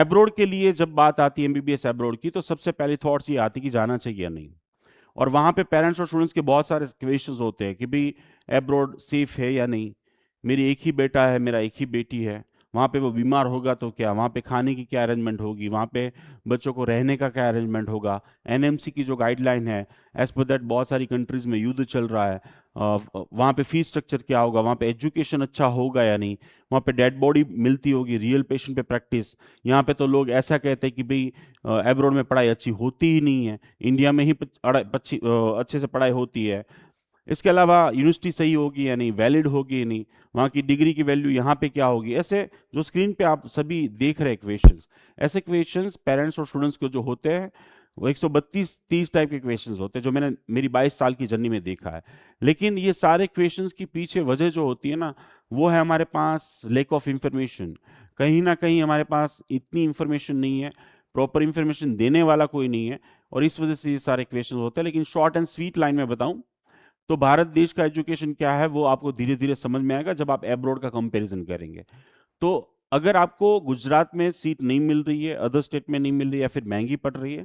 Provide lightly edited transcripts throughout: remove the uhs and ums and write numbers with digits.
Abroad के लिए जब बात आती है एमबीबीएस एब्रोड की, तो सबसे पहली थॉट्स ये आती है कि जाना चाहिए या नहीं। और वहां पे पेरेंट्स और स्टूडेंट्स के बहुत सारे क्वेश्चंस होते हैं कि भाई एब्रोड सेफ है या नहीं, मेरी एक ही बेटा है, मेरा एक ही बेटी है, वहाँ पे वो बीमार होगा तो क्या, वहाँ पे खाने की क्या अरेंजमेंट होगी, वहाँ पे बच्चों को रहने का क्या अरेंजमेंट होगा। एनएमसी की जो गाइडलाइन है, एज पर दैट बहुत सारी कंट्रीज में युद्ध चल रहा है, वहाँ पे फीस स्ट्रक्चर क्या होगा, वहाँ पे एजुकेशन अच्छा होगा या नहीं, वहाँ पे डेड बॉडी मिलती होगी, रियल पेशेंट पे प्रैक्टिस। यहाँ पे तो लोग ऐसा कहते हैं कि भाई एब्रोड में पढ़ाई अच्छी होती ही नहीं है, इंडिया में ही अच्छे से पढ़ाई होती है। इसके अलावा यूनिवर्सिटी सही होगी या नहीं, वैलिड होगी या नहीं, वहाँ की डिग्री की वैल्यू यहाँ पे क्या होगी। ऐसे जो स्क्रीन पे आप सभी देख रहे हैं क्वेश्चंस, ऐसे क्वेश्चंस पेरेंट्स और स्टूडेंट्स को जो होते हैं वो 132-30 टाइप के क्वेश्चंस होते हैं, जो मैंने मेरी 22 साल की जर्नी में देखा है। लेकिन ये सारे क्वेश्चंस की पीछे वजह जो होती है ना, वो है हमारे पास लैक ऑफ इंफॉर्मेशन। कहीं ना कहीं हमारे पास इतनी इंफॉर्मेशन नहीं है, प्रॉपर इंफॉर्मेशन देने वाला कोई नहीं है, और इस वजह से ये सारे क्वेश्चन होते हैं। लेकिन शॉर्ट एंड स्वीट लाइन में बताऊं तो भारत देश का एजुकेशन क्या है वो आपको धीरे धीरे समझ में आएगा जब आप एब्रॉड का कंपैरिजन करेंगे। तो अगर आपको गुजरात में सीट नहीं मिल रही है, अदर स्टेट में नहीं मिल रही है, या फिर महंगी पड़ रही है,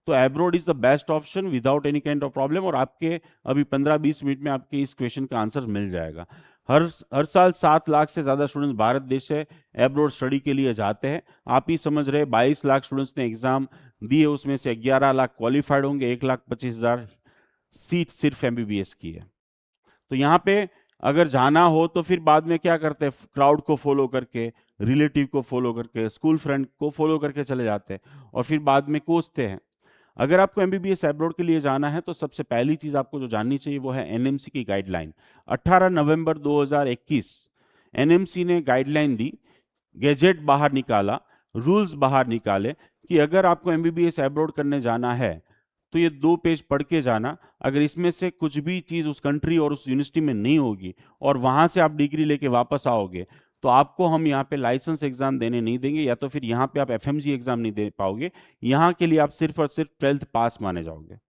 तो abroad is the best option without any kind of problem. और आपके अभी 15-20 मिनट में आपके इस क्वेश्चन का आंसर मिल जाएगा। हर हर साल 7 लाख से ज्यादा स्टूडेंट्स भारत देश से एब्रॉड स्टडी के लिए जाते हैं। आप ही समझ रहे 22 लाख स्टूडेंट्स ने एग्जाम दिए, उसमें से 11 लाख क्वालिफाइड होंगे, 1,25,000 सीट सिर्फ एमबीबीएस की है। तो यहाँ पे अगर जाना हो तो फिर बाद में क्या करते हैं, क्राउड को फॉलो करके, रिलेटिव को फॉलो करके, स्कूल फ्रेंड को फॉलो करके चले जाते हैं, और फिर बाद में कोसते हैं। अगर आपको एमबीबीएस एब्रॉड के लिए जाना है तो सबसे पहली चीज आपको जो जाननी चाहिए वो है एनएमसी की गाइडलाइन। 18 नवंबर 2021 एनएमसी ने गाइडलाइन दी, गैजेट बाहर निकाला, रूल्स बाहर निकाले कि अगर आपको एमबीबीएस एब्रॉड करने जाना है तो ये 2 पेज पढ़ के जाना। अगर इसमें से कुछ भी चीज उस कंट्री और उस यूनिवर्सिटी में नहीं होगी और वहां से आप डिग्री लेके वापस आओगे, तो आपको हम यहाँ पे लाइसेंस एग्जाम देने नहीं देंगे, या तो फिर यहाँ पे आप एफएमजी एग्जाम नहीं दे पाओगे। यहाँ के लिए आप सिर्फ और सिर्फ 12th पास माने जाओगे।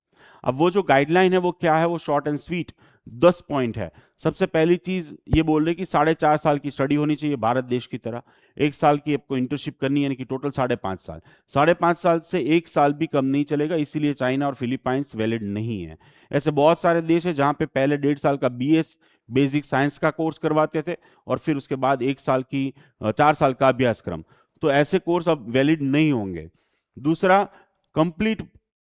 अब वो जो गाइडलाइन है वो क्या है, वो शॉर्ट एंड स्वीट 10 पॉइंट है। सबसे पहली चीज ये बोल रहे कि 4.5 साल की स्टडी होनी चाहिए भारत देश की तरह, 1 साल की आपको इंटर्नशिप करनी है, यानी कि टोटल 5.5 साल। 5.5 साल से 1 साल भी कम नहीं चलेगा, इसीलिए चाइना और फिलीपाइंस वैलिड नहीं है। ऐसे बहुत सारे देश है जहां पे पहले 1.5 साल का बीएस बेसिक साइंस का कोर्स करवाते थे, और फिर उसके बाद 1 साल की 4 साल का अभ्यासक्रम। तो ऐसे कोर्स अब वैलिड नहीं होंगे। दूसरा, कंप्लीट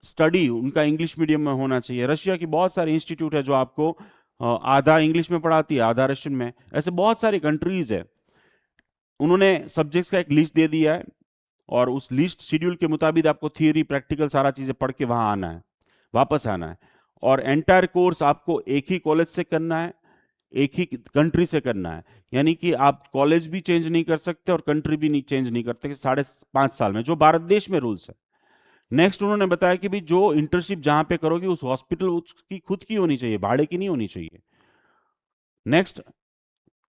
स्टडी उनका इंग्लिश मीडियम में होना चाहिए। रशिया की बहुत सारे इंस्टीट्यूट है जो आपको आधा इंग्लिश में पढ़ाती है, आधा रशियन में। ऐसे बहुत सारी कंट्रीज है, उन्होंने सब्जेक्ट्स का एक लिस्ट दे दिया है, और उस लिस्ट शेड्यूल के मुताबिक आपको थियरी प्रैक्टिकल सारा चीजें पढ़ के वहां आना है, वापस आना है। और एंटायर कोर्स आपको एक ही कॉलेज से करना है, एक ही कंट्री से करना है, यानी कि आप कॉलेज भी चेंज नहीं कर सकते और कंट्री भी नहीं चेंज नहीं करते 5.5 साल में, जो भारत देश में रूल्स है। नेक्स्ट उन्होंने बताया कि भाई जो इंटर्नशिप जहां पे करोगे उस हॉस्पिटल उसकी खुद की होनी चाहिए, भाड़े की नहीं होनी चाहिए। नेक्स्ट,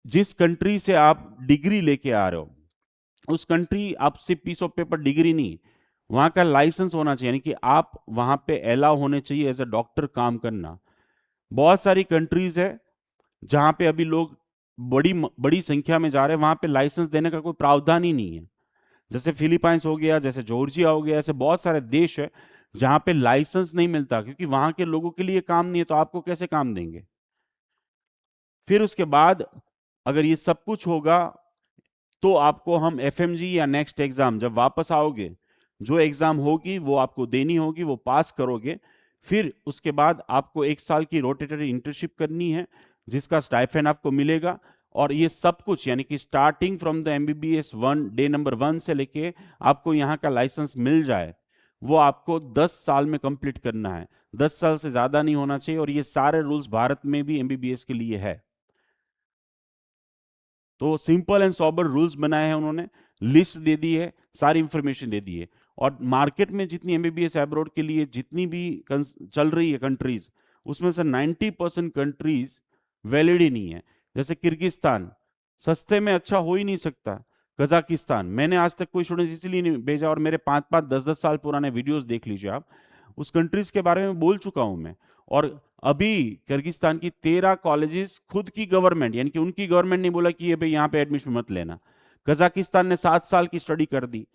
जिस कंट्री से आप डिग्री लेके आ रहे हो उस कंट्री आपसे पीस ऑफ पेपर डिग्री नहीं, वहां का लाइसेंस होना चाहिए, यानी कि आप वहां पे अलाउ होने चाहिए एज अ डॉक्टर काम करना। बहुत सारी कंट्रीज है जहां पे अभी लोग बड़ी बड़ी संख्या में जा रहे हैं, वहां पे लाइसेंस देने का कोई प्रावधान ही नहीं है। जैसे फिलीपाइंस हो गया, जैसे जॉर्जिया हो गया, ऐसे बहुत सारे देश है जहां पे लाइसेंस नहीं मिलता, क्योंकि वहां के लोगों के लिए काम नहीं है, तो आपको कैसे काम देंगे। फिर उसके बाद अगर ये सब कुछ होगा तो आपको हम एफएमजी या नेक्स्ट एग्जाम जब वापस आओगे, जो एग्जाम होगी वो आपको देनी होगी, वो पास करोगे। फिर उसके बाद आपको 1 साल की रोटेटरी इंटर्नशिप करनी है, जिसका स्टाइपेंड आपको मिलेगा। और ये सब कुछ यानी कि starting from the MBBS 1 day number 1 से लेके आपको यहाँ का लाइसेंस मिल जाए, वो आपको 10 साल में कंप्लीट करना है। 10 साल से ज्यादा नहीं होना चाहिए, और ये सारे रूल्स भारत में भी एमबीबीएस के लिए है। तो सिंपल एंड सॉबर रूल्स बनाए हैं उन्होंने, लिस्ट दे दी है, सारी इंफॉर्मेशन दे दी है। और मार्केट में जितनी एमबीबीएस एब्रॉड के लिए जितनी भी चल रही है कंट्रीज, उसमें से 90% कंट्रीज वैलिड ही नहीं है। जैसे किर्गिस्तान सस्ते में अच्छा हो ही नहीं सकता, कजाकिस्तान मैंने आज तक कोई स्टूडेंट इसलिए नहीं भेजा, और मेरे 5-5 10-10 साल पुराने वीडियोस देख लीजिए आप, उस कंट्रीज के बारे में बोल चुका हूं मैं। और अभी किर्गिस्तान की 13 कॉलेजेस खुद की गवर्नमेंट, यानी कि उनकी गवर्नमेंट ने बोला कि ये भाई यहाँ पे एडमिशन मत लेना। कजाकिस्तान ने 7 साल की स्टडी कर दी,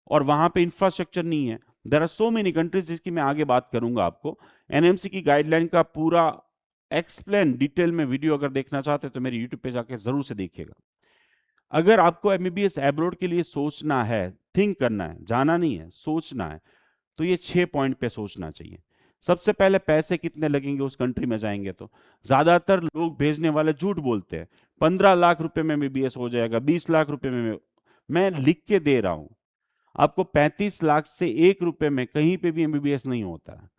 और वहां पे इंफ्रास्ट्रक्चर नहीं है। There are so many countries, जिसकी मैं आगे बात करूंगा आपको। एनएमसी की गाइडलाइन का पूरा एक्सप्लेन डिटेल में वीडियो अगर देखना चाहते हैं तो मेरे यूट्यूब पे जाके जरूर से देखिएगा। अगर आपको एमबीबीएस एब्रोड के लिए सोचना है, थिंक करना है, जाना नहीं है, सोचना है, तो ये 6 पॉइंट पे सोचना चाहिए। सबसे पहले पैसे कितने लगेंगे उस कंट्री में जाएंगे तो। ज्यादातर लोग भेजने वाले झूठ बोलते हैं, 15 लाख रुपए में एमबीबीएस हो जाएगा, 20 लाख रुपए में। मैं लिख के दे रहा हूं आपको, 35 लाख से 1 रुपए में कहीं पे भी एमबीबीएस नहीं होता है।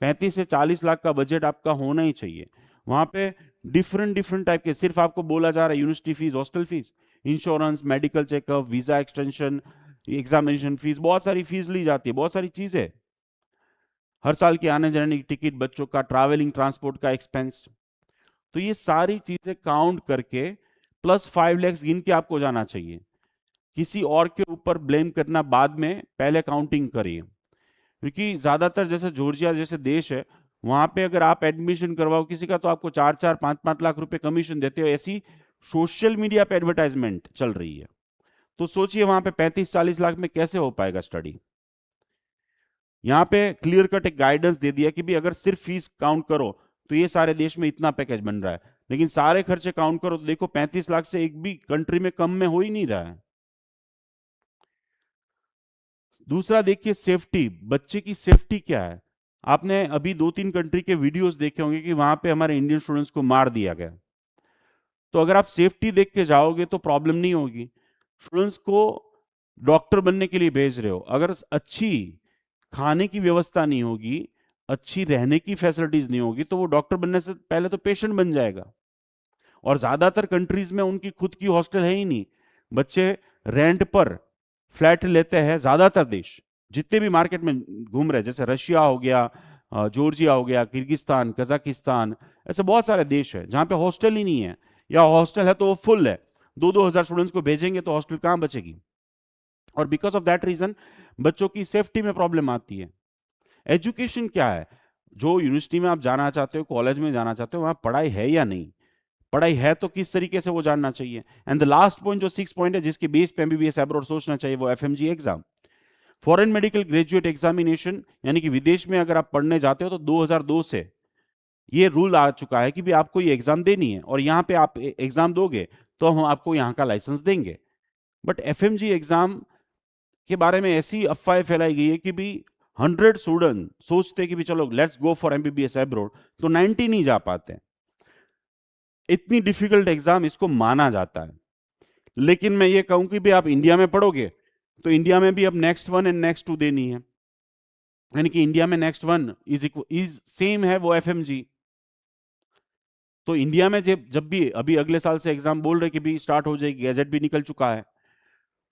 35 से 40 लाख का बजट आपका होना ही चाहिए। वहां पे डिफरेंट डिफरेंट टाइप के, सिर्फ आपको बोला जा रहा है university fees, hostel fees, insurance, medical checkup, visa extension, examination fees, बहुत सारी फीस ली जाती है, बहुत सारी चीजें, हर साल की आने जाने की टिकट, बच्चों का ट्रैवलिंग ट्रांसपोर्ट का एक्सपेंस। तो ये सारी चीजें काउंट करके +5 लाख गिन के आपको जाना चाहिए। किसी और के ऊपर ब्लेम करना बाद में, पहले काउंटिंग करिए। क्योंकि ज्यादातर जैसे जॉर्जिया जैसे देश है, वहां पे अगर आप एडमिशन करवाओ किसी का तो आपको 4-4, 5-5 लाख रुपए कमीशन देते हो। ऐसी सोशल मीडिया पे एडवर्टाइजमेंट चल रही है। तो सोचिए वहां पे 35-40 लाख में कैसे हो पाएगा स्टडी। यहां पे क्लियर कट एक गाइडेंस दे दिया कि भी अगर सिर्फ फीस काउंट करो तो ये सारे देश में इतना पैकेज बन रहा है, लेकिन सारे खर्चे काउंट करो तो देखो 35 लाख से एक भी कंट्री में कम में हो ही नहीं रहा है। दूसरा देखिए सेफ्टी, बच्चे की सेफ्टी क्या है। आपने अभी 2-3 कंट्री के वीडियोस देखे होंगे कि वहां पे हमारे इंडियन स्टूडेंट्स को मार दिया गया। तो अगर आप सेफ्टी देख के जाओगे तो प्रॉब्लम नहीं होगी। स्टूडेंट्स को डॉक्टर बनने के लिए भेज रहे हो, अगर अच्छी खाने की व्यवस्था नहीं होगी, अच्छी रहने की फैसिलिटीज नहीं होगी, तो वो डॉक्टर बनने से पहले तो पेशेंट बन जाएगा। और ज्यादातर कंट्रीज में उनकी खुद की हॉस्टल है ही नहीं, बच्चे रेंट पर फ्लैट लेते हैं। ज्यादातर देश जितने भी मार्केट में घूम रहे, जैसे रशिया हो गया, जॉर्जिया हो गया, किर्गिस्तान, कजाकिस्तान, ऐसे बहुत सारे देश है जहां पे हॉस्टल ही नहीं है, या हॉस्टल है तो वो फुल है। 2-2 हजार स्टूडेंट्स को भेजेंगे तो हॉस्टल कहां बचेगी। और बिकॉज ऑफ दैट रीजन बच्चों की सेफ्टी में प्रॉब्लम आती है। एजुकेशन क्या है, जो यूनिवर्सिटी में आप जाना चाहते हो, कॉलेज में जाना चाहते हो, वहां पढ़ाई है या नहीं, पढ़ाई है तो किस तरीके से वो जानना चाहिए। एंड द लास्ट पॉइंट जो 6 पॉइंट है जिसके बेस पे एमबीबीएस एब्रॉड सोचना चाहिए, वो FMG exam, foreign medical graduate examination. यानी कि विदेश में अगर आप पढ़ने जाते हो तो 2002 से ये रूल आ चुका है कि भी आपको ये एग्जाम देनी है, और यहाँ पे आप एग्जाम दोगे तो हम आपको यहाँ का लाइसेंस देंगे। बट एफएमजी एग्जाम के बारे में ऐसी अफवाहें फैलाई गई है कि भी 100 स्टूडेंट सोचते कि भी चलो let's go for MBBS abroad, तो 90 नहीं जा पाते। इतनी डिफिकल्ट एग्जाम इसको माना जाता है। लेकिन मैं ये कहूं कि भी आप इंडिया में पढ़ोगे तो इंडिया में भी अब नेक्स्ट 1 एंड नेक्स्ट 2 देनी है। यानी कि इंडिया में नेक्स्ट 1 इज सेम है वो एफएमजी। तो इंडिया में जब जब भी अभी अगले साल से एग्जाम बोल रहे कि भी स्टार्ट हो जाएगी, गैजेट भी निकल चुका है,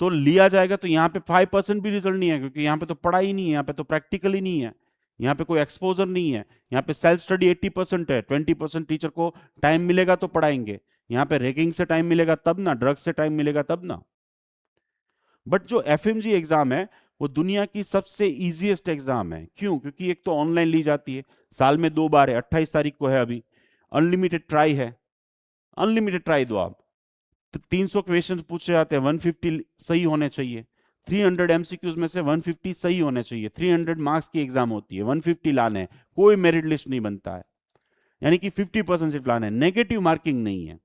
तो लिया जाएगा। तो यहाँ पे 5% भी रिजल्ट नहीं है, क्योंकि यहाँ पे तो पढ़ाई नहीं है, यहाँ पे तो प्रैक्टिकल ही नहीं है, यहाँ पे कोई एक्सपोजर नहीं है। यहाँ पे सेल्फ स्टडी 80% है, 20% टीचर को टाइम मिलेगा तो पढ़ाएंगे। यहाँ पे रैगिंग से टाइम मिलेगा तब ना, ड्रग्स से टाइम मिलेगा तब ना। बट जो एफएमजी एग्जाम है वो दुनिया की सबसे इजीएस्ट एग्जाम है। क्यों? क्योंकि एक तो ऑनलाइन ली जाती है, साल में 2 बार है, 28 तारीख को है अभी, अनलिमिटेड ट्राई है, अनलिमिटेड ट्राई दो आप। 300 क्वेश्चन पूछे जाते हैं, 150 सही होने चाहिए। 300 एमसीक्यूज में से 150 सही होने चाहिए। 300 मार्क्स की एग्जाम होती है, 150 लाने हैं, कोई मेरिट लिस्ट नहीं बनता है। यानी कि 50% सिर्फ लाने हैं, नेगेटिव मार्किंग नहीं है।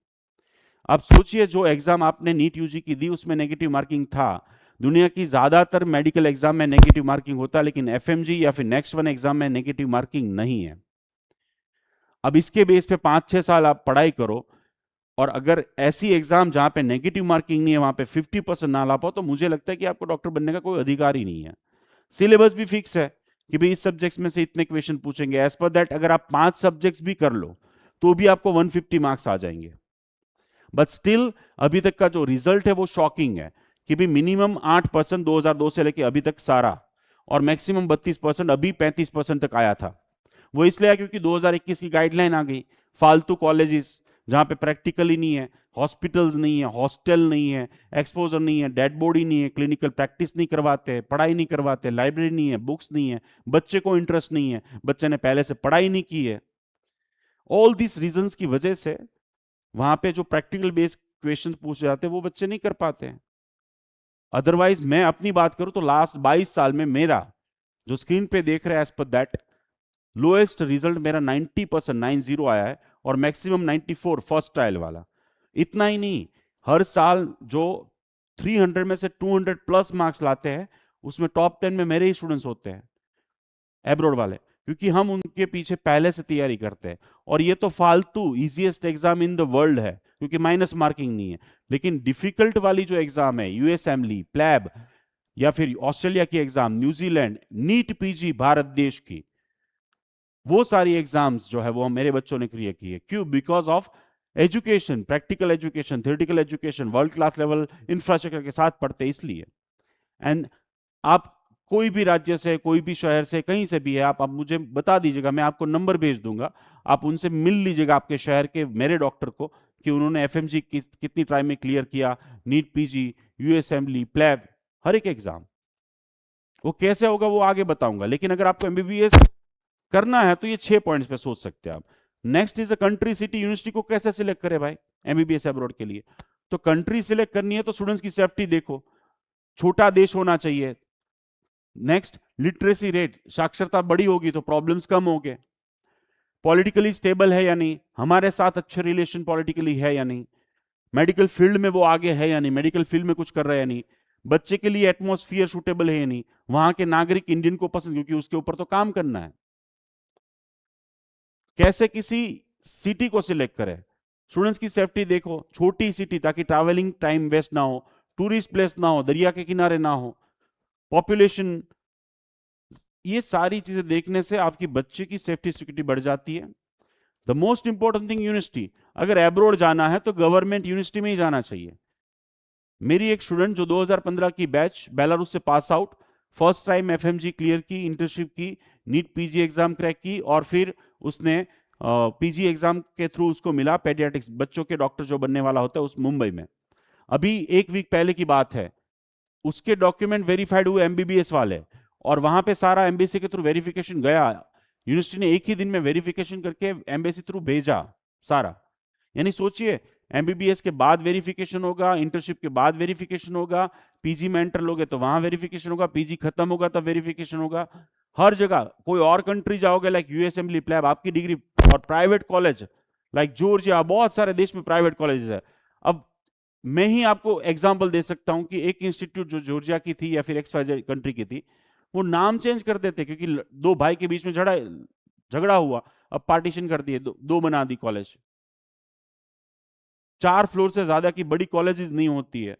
अब सोचिए जो एग्जाम आपने नीट यूजी की दी उसमें नेगेटिव मार्किंग था। दुनिया की ज्यादातर मेडिकल एग्जाम में नेगेटिव मार्किंग होता है, लेकिन एफएमजी या फिर नेक्स्ट 1 एग्जाम में नेगेटिव मार्किंग नहीं है। अब इसके बेस पे 5-6 साल आप पढ़ाई करो, और अगर ऐसी एग्जाम जहां पे नेगेटिव मार्किंग नहीं है वहां पे 50% ना ला पाओ, तो मुझे लगता है कि आपको डॉक्टर बनने का कोई अधिकार ही नहीं है। सिलेबस भी फिक्स है कि भाई इस सब्जेक्ट्स में से इतने क्वेश्चन पूछेंगे। एज पर दैट अगर आप 5 सब्जेक्ट्स भी कर लो तो भी आपको 150 मार्क्स आ जाएंगे। बट स्टिल अभी तक का जो रिजल्ट है वो शॉकिंग है कि भी मिनिमम 8% 2002 से लेके अभी तक सारा, और मैक्सिमम 32%, अभी 35% तक आया था। वो इसलिए आया क्योंकि 2021 की गाइडलाइन आ गई। फालतू कॉलेजेस जहां पे प्रैक्टिकल ही नहीं है, हॉस्पिटल्स नहीं है, हॉस्टल नहीं है, एक्सपोजर नहीं है, डेड बॉडी नहीं है, क्लिनिकल प्रैक्टिस नहीं करवाते, पढ़ाई नहीं करवाते, लाइब्रेरी नहीं है, बुक्स नहीं है, बच्चे को इंटरेस्ट नहीं है, बच्चे ने पहले से पढ़ाई नहीं की है। ऑल दिस रीजंस की वजह से वहां पे जो प्रैक्टिकल बेस्ड क्वेश्चन पूछे जाते हैं वो बच्चे नहीं कर पाते हैं। अदरवाइज मैं अपनी बात करूं तो लास्ट 22 साल में मेरा जो स्क्रीन पे देख रहे हैं as per that lowest result मेरा 90% 90 आया है और मैक्सिमम 94 फर्स्ट ट्रायल वाला। इतना ही नहीं, हर साल जो 300 में से 200 प्लस मार्क्स लाते हैं उसमें टॉप 10 में मेरे ही स्टूडेंट्स होते हैं, एब्रोड वाले, क्योंकि हम उनके पीछे पहले से तैयारी करते हैं। और ये तो फालतू easiest exam in the world है क्योंकि माइनस मार्किंग नहीं है, लेकिन डिफिकल्ट वाली जो एग्जाम है यूएसएमली, प्लैब या फिर ऑस्ट्रेलिया की exam, New Zealand, NEET PG Bharat देश की, वो सारी एग्जाम्स जो है वो मेरे बच्चों ने क्लियर की है। क्यों? Because of education, practical education, theoretical education, world class level infrastructure के साथ पढ़ते इसलिए। एंड आप कोई भी राज्य से, कोई भी शहर से, कहीं से भी है, आप मुझे बता दीजिएगा, मैं आपको नंबर भेज दूंगा, आप उनसे मिल लीजिएगा आपके शहर के मेरे डॉक्टर को कि उन्होंने एफएमजी कितनी टाइम में क्लियर किया, नीट पीजी, यूएसएमली, प्लैब, हर एक एग्जाम। वो कैसे होगा वो आगे बताऊंगा, लेकिन अगर आपको एमबीबीएस करना है तो ये 6 पॉइंट्स पे सोच सकते हैं आप। Next is a country, city, university को कैसे सिलेक्ट करें भाई एमबीबीएस अब्रॉड के लिए? तो कंट्री सिलेक्ट करनी है तो स्टूडेंट्स की सेफ्टी देखो, छोटा देश होना चाहिए। नेक्स्ट, लिटरेसी रेट, साक्षरता बड़ी होगी तो प्रॉब्लम्स कम होंगे। पॉलिटिकली स्टेबल है या नहीं, हमारे साथ अच्छे रिलेशन पॉलिटिकली है या नहीं, मेडिकल फील्ड में वो आगे है या नहीं, मेडिकल फील्ड में कुछ कर रहा है या नहीं, बच्चे के लिए एटमॉस्फियर सूटेबल है या नहीं, वहां के नागरिक इंडियन को पसंद, क्योंकि उसके ऊपर तो काम करना है। कैसे किसी सिटी को सिलेक्ट करें, स्टूडेंट्स की सेफ्टी देखो, छोटी सिटी ताकि ट्रैवलिंग टाइम वेस्ट ना हो, टूरिस्ट प्लेस ना हो, दरिया के किनारे ना हो, पॉपुलेशन, ये सारी चीजें देखने से आपकी बच्चे की सेफ्टी सिक्योरिटी बढ़ जाती है। The most important thing, university, अगर एब्रोड जाना है तो गवर्नमेंट यूनिवर्सिटी में ही जाना चाहिए। मेरी एक स्टूडेंट जो 2015 की बैच, बेलारूस से pass out, first time FMG clear की, इंटर्नशिप की, नीट पीजी एग्जाम क्रैक की, और फिर उसने पीजी एग्जाम के थ्रू उसको मिला पेडियाट्रिक्स, बच्चों के डॉक्टर जो बनने वाला होता है उस मुंबई में। अभी एक वीक पहले की बात है, उसके डॉक्यूमेंट वेरीफाइड हुए एमबीबीएस वाले, और वहां पे सारा एम्बेसी के थ्रू वेरिफिकेशन गया, यूनिवर्सिटी ने एक ही दिन में वेरिफिकेशन करके एम्बेसी थ्रू भेजा सारा। यानी सोचिए, एमबीबीएस के बाद वेरिफिकेशन होगा, इंटर्नशिप के बाद वेरिफिकेशन होगा, पीजी में एंटर लोगे तो वहां वेरिफिकेशन होगा, पीजी खत्म होगा तब वेरिफिकेशन होगा, हर जगह। कोई और कंट्री जाओगे लाइक यूएसएमली, प्लैब, आपकी डिग्री, और प्राइवेट कॉलेज लाइक जॉर्जिया, बहुत सारे देश में प्राइवेट कॉलेज है। अब मैं ही आपको एग्जांपल दे सकता हूं कि एक इंस्टीट्यूट जो जॉर्जिया की थी या फिर एक्सवाइजेड कंट्री की थी, वो नाम चेंज कर देते क्योंकि दो भाई के बीच में झगड़ा हुआ, अब पार्टीशन कर दिए, दो बना दी कॉलेज। 4 फ्लोर से ज्यादा की बड़ी कॉलेजेस नहीं होती है।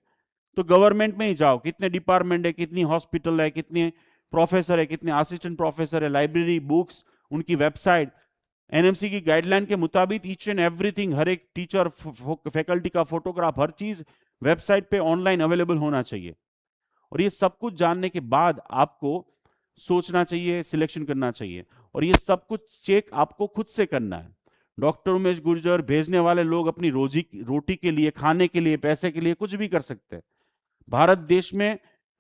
तो गवर्नमेंट में ही जाओ, कितने डिपार्टमेंट है, कितनी हॉस्पिटल है, कितने प्रोफेसर है, कितने असिस्टेंट प्रोफेसर है, लाइब्रेरी, बुक्स, उनकी वेबसाइट, एनएमसी की गाइडलाइन के मुताबिक ईच एंड एवरीथिंग, हर एक टीचर, फैकल्टी का फोटोग्राफ, हर चीज वेबसाइट पे ऑनलाइन अवेलेबल होना चाहिए। और ये सब कुछ जानने के बाद आपको सोचना चाहिए, सिलेक्शन करना चाहिए, और ये सब कुछ चेक आपको खुद से करना है। डॉक्टर उमेश गुर्जर भेजने वाले लोग अपनी रोजी रोटी के लिए, खाने के लिए, पैसे के लिए कुछ भी कर सकते हैं। भारत देश में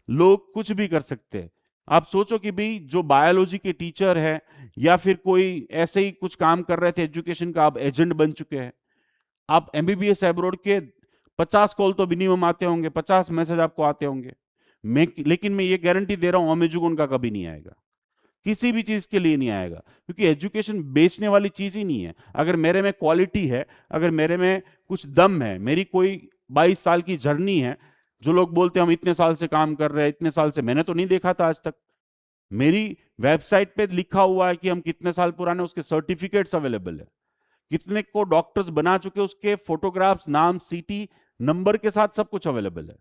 लोग कुछ भी कर सकते हैं। आप सोचो कि भाई जो बायोलॉजी के टीचर है या फिर कोई ऐसे ही कुछ काम कर रहे थे एजुकेशन का, आप एजेंट बन चुके हैं। आप एमबीबीएस एब्रोड के 50 कॉल तो मिनिमम आते होंगे, 50 मैसेज आपको आते होंगे। लेकिन मैं ये गारंटी दे रहा हूं अमेजुगन का कभी नहीं आएगा, किसी भी चीज के लिए नहीं आएगा, क्योंकि एजुकेशन बेचने वाली चीज ही नहीं है। अगर मेरे में क्वालिटी है, अगर मेरे में कुछ दम है, मेरी कोई 22 साल की जर्नी है, जो लोग बोलते हैं हम इतने साल से काम कर रहे हैं, इतने साल से, मैंने तो नहीं देखा था आज तक। मेरी वेबसाइट पे लिखा हुआ है कि हम कितने साल पुराने, उसके सर्टिफिकेट्स अवेलेबल है, कितने को डॉक्टर्स बना चुके, उसके फोटोग्राफ्स, नाम, सीटी नंबर के साथ सब कुछ अवेलेबल है।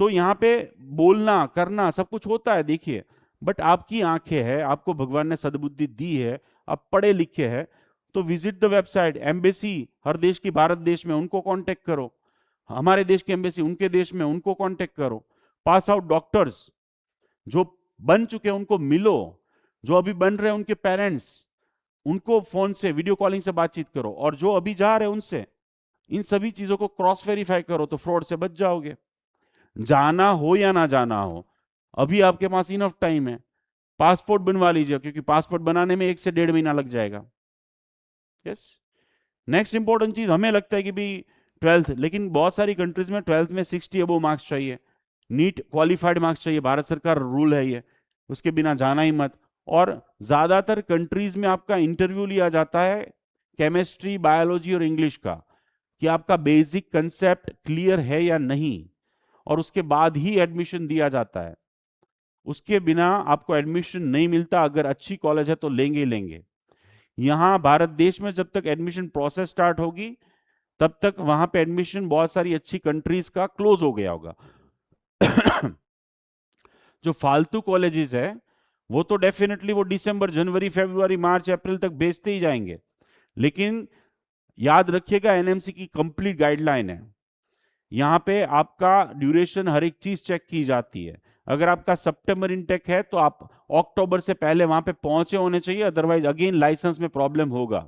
तो यहां पे बोलना करना सब कुछ होता है, देखिए, बट आपकी आंखें हैं, आपको भगवान ने सद्बुद्धि दी है, आप पढ़े लिखे हैं, तो विजिट द वेबसाइट, एम्बेसी हर देश की, भारत देश में उनको कांटेक्ट करो, हमारे देश की एम्बेसी उनके देश में, उनको कांटेक्ट करो। पास आउट डॉक्टर्स जो बन चुके हैं उनको मिलो, जो अभी बन रहे हैं उनके पेरेंट्स, उनको फोन से, वीडियो कॉलिंग से बातचीत करो, और जो अभी जा रहे हैं उनसे, इन सभी चीजों को क्रॉस वेरीफाई करो, तो फ्रॉड से बच जाओगे। जाना हो या ना जाना हो, अभी आपके पास इनफ टाइम है, पासपोर्ट बनवा लीजिए, क्योंकि पासपोर्ट बनाने में 1 से 1.5 महीना लग जाएगा। यस। नेक्स्ट इंपॉर्टेंट चीज, हमें लगता है कि भी 12th, लेकिन बहुत सारी कंट्रीज में 12th में 60 अबो मार्क्स चाहिए, नीट क्वालिफाइड मार्क्स चाहिए, भारत सरकार रूल है ये, उसके बिना जाना ही मत। और ज्यादातर कंट्रीज में आपका इंटरव्यू लिया जाता है केमिस्ट्री, बायोलॉजी और इंग्लिश का, कि आपका बेसिक कंसेप्ट क्लियर है या नहीं, और उसके बाद ही एडमिशन दिया जाता है। उसके बिना आपको एडमिशन नहीं मिलता। अगर अच्छी कॉलेज है तो लेंगे ही लेंगे। यहां भारत देश में जब तक एडमिशन प्रोसेस स्टार्ट होगी, तब तक वहां पे एडमिशन बहुत सारी अच्छी कंट्रीज का क्लोज हो गया होगा। जो फालतू कॉलेजेस है वो तो डेफिनेटली वो दिसंबर, जनवरी, फरवरी, मार्च, अप्रैल तक बेचते ही जाएंगे। लेकिन याद रखिएगा, एनएमसी की कंप्लीट गाइडलाइन है। यहां पे आपका ड्यूरेशन, हर एक चीज चेक की जाती है। अगर आपका सितंबर इनटेक है तो आप अक्टूबर से पहले वहां पे पहुंचे होने चाहिए, अदरवाइज अगेन लाइसेंस में प्रॉब्लम होगा।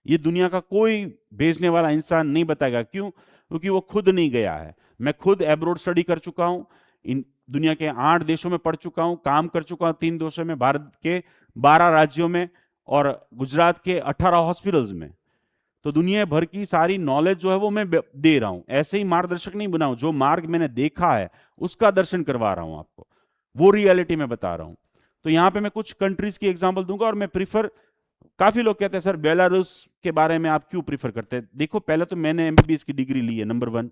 ये दुनिया का कोई भेजने वाला इंसान नहीं बताएगा। क्यों? क्योंकि वो खुद नहीं गया है। मैं खुद एब्रोड स्टडी कर चुका हूं, इन दुनिया के 8 देशों में पढ़ चुका हूं, काम कर चुका हूं 3 देशों में, भारत के 12 राज्यों में और गुजरात के 18 हॉस्पिटल्स में। तो दुनिया भर की सारी नॉलेज जो है वो मैं दे रहा हूं। ऐसे ही मार्गदर्शक नहीं बनाऊं, जो मार्ग मैंने देखा है उसका दर्शन करवा रहा हूं आपको, वो रियलिटी में बता रहा हूं। तो यहां पे मैं कुछ कंट्रीज की एग्जांपल दूंगा। और मैं प्रीफर, काफी लोग कहते हैं सर बेलारूस के बारे में आप क्यों प्रीफर करते हैं? देखो, पहले तो मैंने एमबीबीएस की डिग्री ली है, नंबर 1।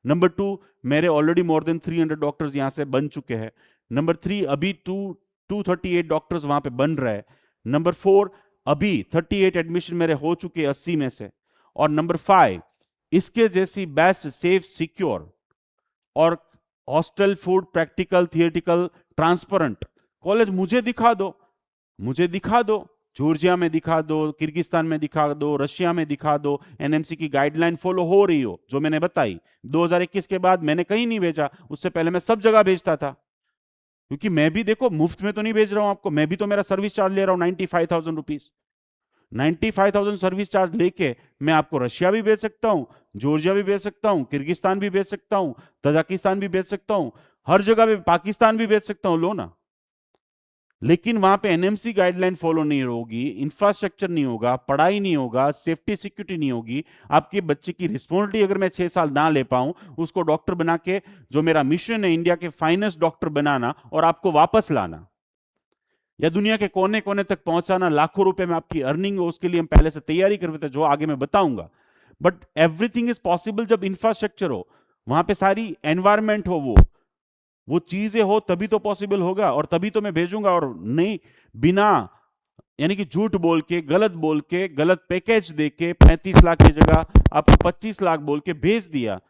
नंबर 2, मेरे ऑलरेडी मोर देन 300 डॉक्टर्स यहां से बन चुके हैं। नंबर 3, अभी 238 डॉक्टर्स वहां पे बन रहे हैं। नंबर 4, अभी 38 एडमिशन मेरे हो चुके 80 में से। और नंबर 5, इसके जैसी बेस्ट, सेफ, सिक्योर और hostel, food, practical, theoretical, transparent college मुझे दिखा दो। मुझे दिखा दो, जॉर्जिया में दिखा दो, किर्गिस्तान में दिखा दो, रशिया में दिखा दो, एनएमसी की गाइडलाइन फॉलो हो रही हो जो मैंने बताई। 2021 के बाद मैंने कहीं नहीं भेजा, उससे पहले मैं सब जगह भेजता था। क्योंकि मैं भी, देखो, मुफ्त में तो नहीं भेज रहा हूं आपको, मैं भी तो मेरा सर्विस चार्ज ले रहा हूं 95,000 रुपीज। 95,000 सर्विस चार्ज लेके मैं आपको रशिया भी भेज सकता हूं, जॉर्जिया भी भेज सकता हूं, किर्गिस्तान भी भेज सकता हूं, तजाकिस्तान भी भेज सकता हूं, हर जगह पे, पाकिस्तान भी भेज सकता हूं, लो ना। लेकिन वहां पे एनएमसी गाइडलाइन फॉलो नहीं होगी, इंफ्रास्ट्रक्चर नहीं होगा, पढ़ाई नहीं होगा, सेफ्टी सिक्योरिटी नहीं होगी। आपके बच्चे की रिस्पॉन्सिबिलिटी अगर मैं 6 साल ना ले पाऊं, उसको डॉक्टर बना के, जो मेरा मिशन है इंडिया के फाइनेस्ट डॉक्टर बनाना और आपको वापस लाना, या दुनिया के कोने कोने तक पहुंचाना, लाखों रुपए में आपकी अर्निंग हो, उसके लिए हम पहले से तैयारी करते थे, जो आगे मैं बताऊंगा। बट एवरीथिंग इज पॉसिबल जब इंफ्रास्ट्रक्चर हो, वहां पे सारी एनवायरमेंट हो, वो चीजें हो, तभी तो पॉसिबल होगा, और तभी तो मैं भेजूंगा। और नहीं, बिना, यानी कि झूठ बोल के, गलत बोल के, गलत पैकेज दे के 35 लाख की जगह आपको 25 लाख बोल के भेज दिया,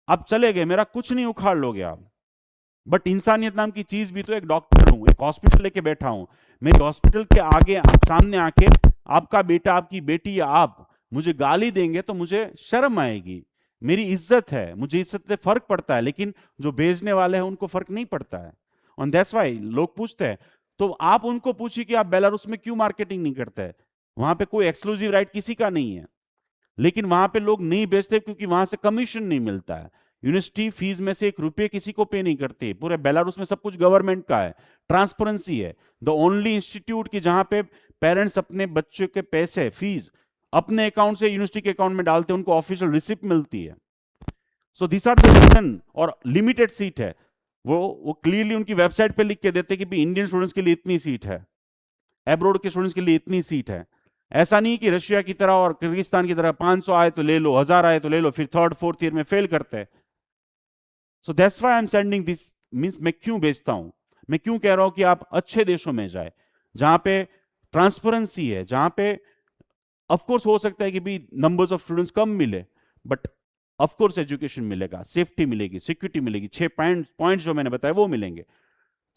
आप चले गए, मेरा कुछ नहीं उखाड़ लोगे आप। बट इंसानियत नाम की चीज भी तो, एक डॉक्टर हूं, एक हॉस्पिटल लेके बैठा हूं, मेरे हॉस्पिटल के आगे सामने आके आपका बेटा, आपकी बेटी या आप मुझे गाली देंगे तो मुझे शर्म आएगी। मेरी इज्जत है, मुझे इज्जत से फर्क पड़ता है, लेकिन जो भेजने वाले हैं उनको फर्क नहीं पड़ता है। और दैट्स व्हाई लोग पूछते हैं, तो आप उनको पूछिए कि आप बेलारूस में क्यों मार्केटिंग नहीं करते हैं? वहां पे कोई एक्सक्लूसिव राइट किसी का नहीं है, लेकिन वहां पे लोग नहीं बेचते क्योंकि वहां से कमीशन नहीं मिलता है। यूनिवर्सिटी फीस में से 1 रुपये किसी को पे नहीं करते। पूरे बेलारूस में सब कुछ गवर्नमेंट का है, ट्रांसपेरेंसी है। द ओनली इंस्टीट्यूट की जहां पे पेरेंट्स अपने बच्चों के पैसे, फीस अपने अकाउंट से यूनिवर्सिटी के अकाउंट में डालते हैं, उनको ऑफिशियल रिसिप्ट मिलती है। So this are the reason. और लिमिटेड सीट है, वो क्लियरली उनकी वेबसाइट पे लिख के देते हैं कि इंडियन स्टूडेंट्स के लिए इतनी सीट है, एब्रोड के स्टूडेंट्स के लिए इतनी सीट है। ऐसा नहीं कि रशिया की तरह और किर्गिस्तान की तरह 500 आए तो ले लो, 1000 आए तो ले लो, फिर 3rd 4th ईयर में फेल करते हैं। So that's why I am sending this. Means मैं क्यों भेजता हूं, मैं क्यों कह रहा हूं कि आप अच्छे देशों में जाए, जहां पे ट्रांसपेरेंसी है, जहां पे ऑफ कोर्स हो सकता है कि भी नंबर्स ऑफ स्टूडेंट्स कम मिले, बट ऑफ कोर्स एजुकेशन मिलेगा, सेफ्टी मिलेगी, सिक्योरिटी मिलेगी, 6 पॉइंट जो मैंने बताया वो मिलेंगे।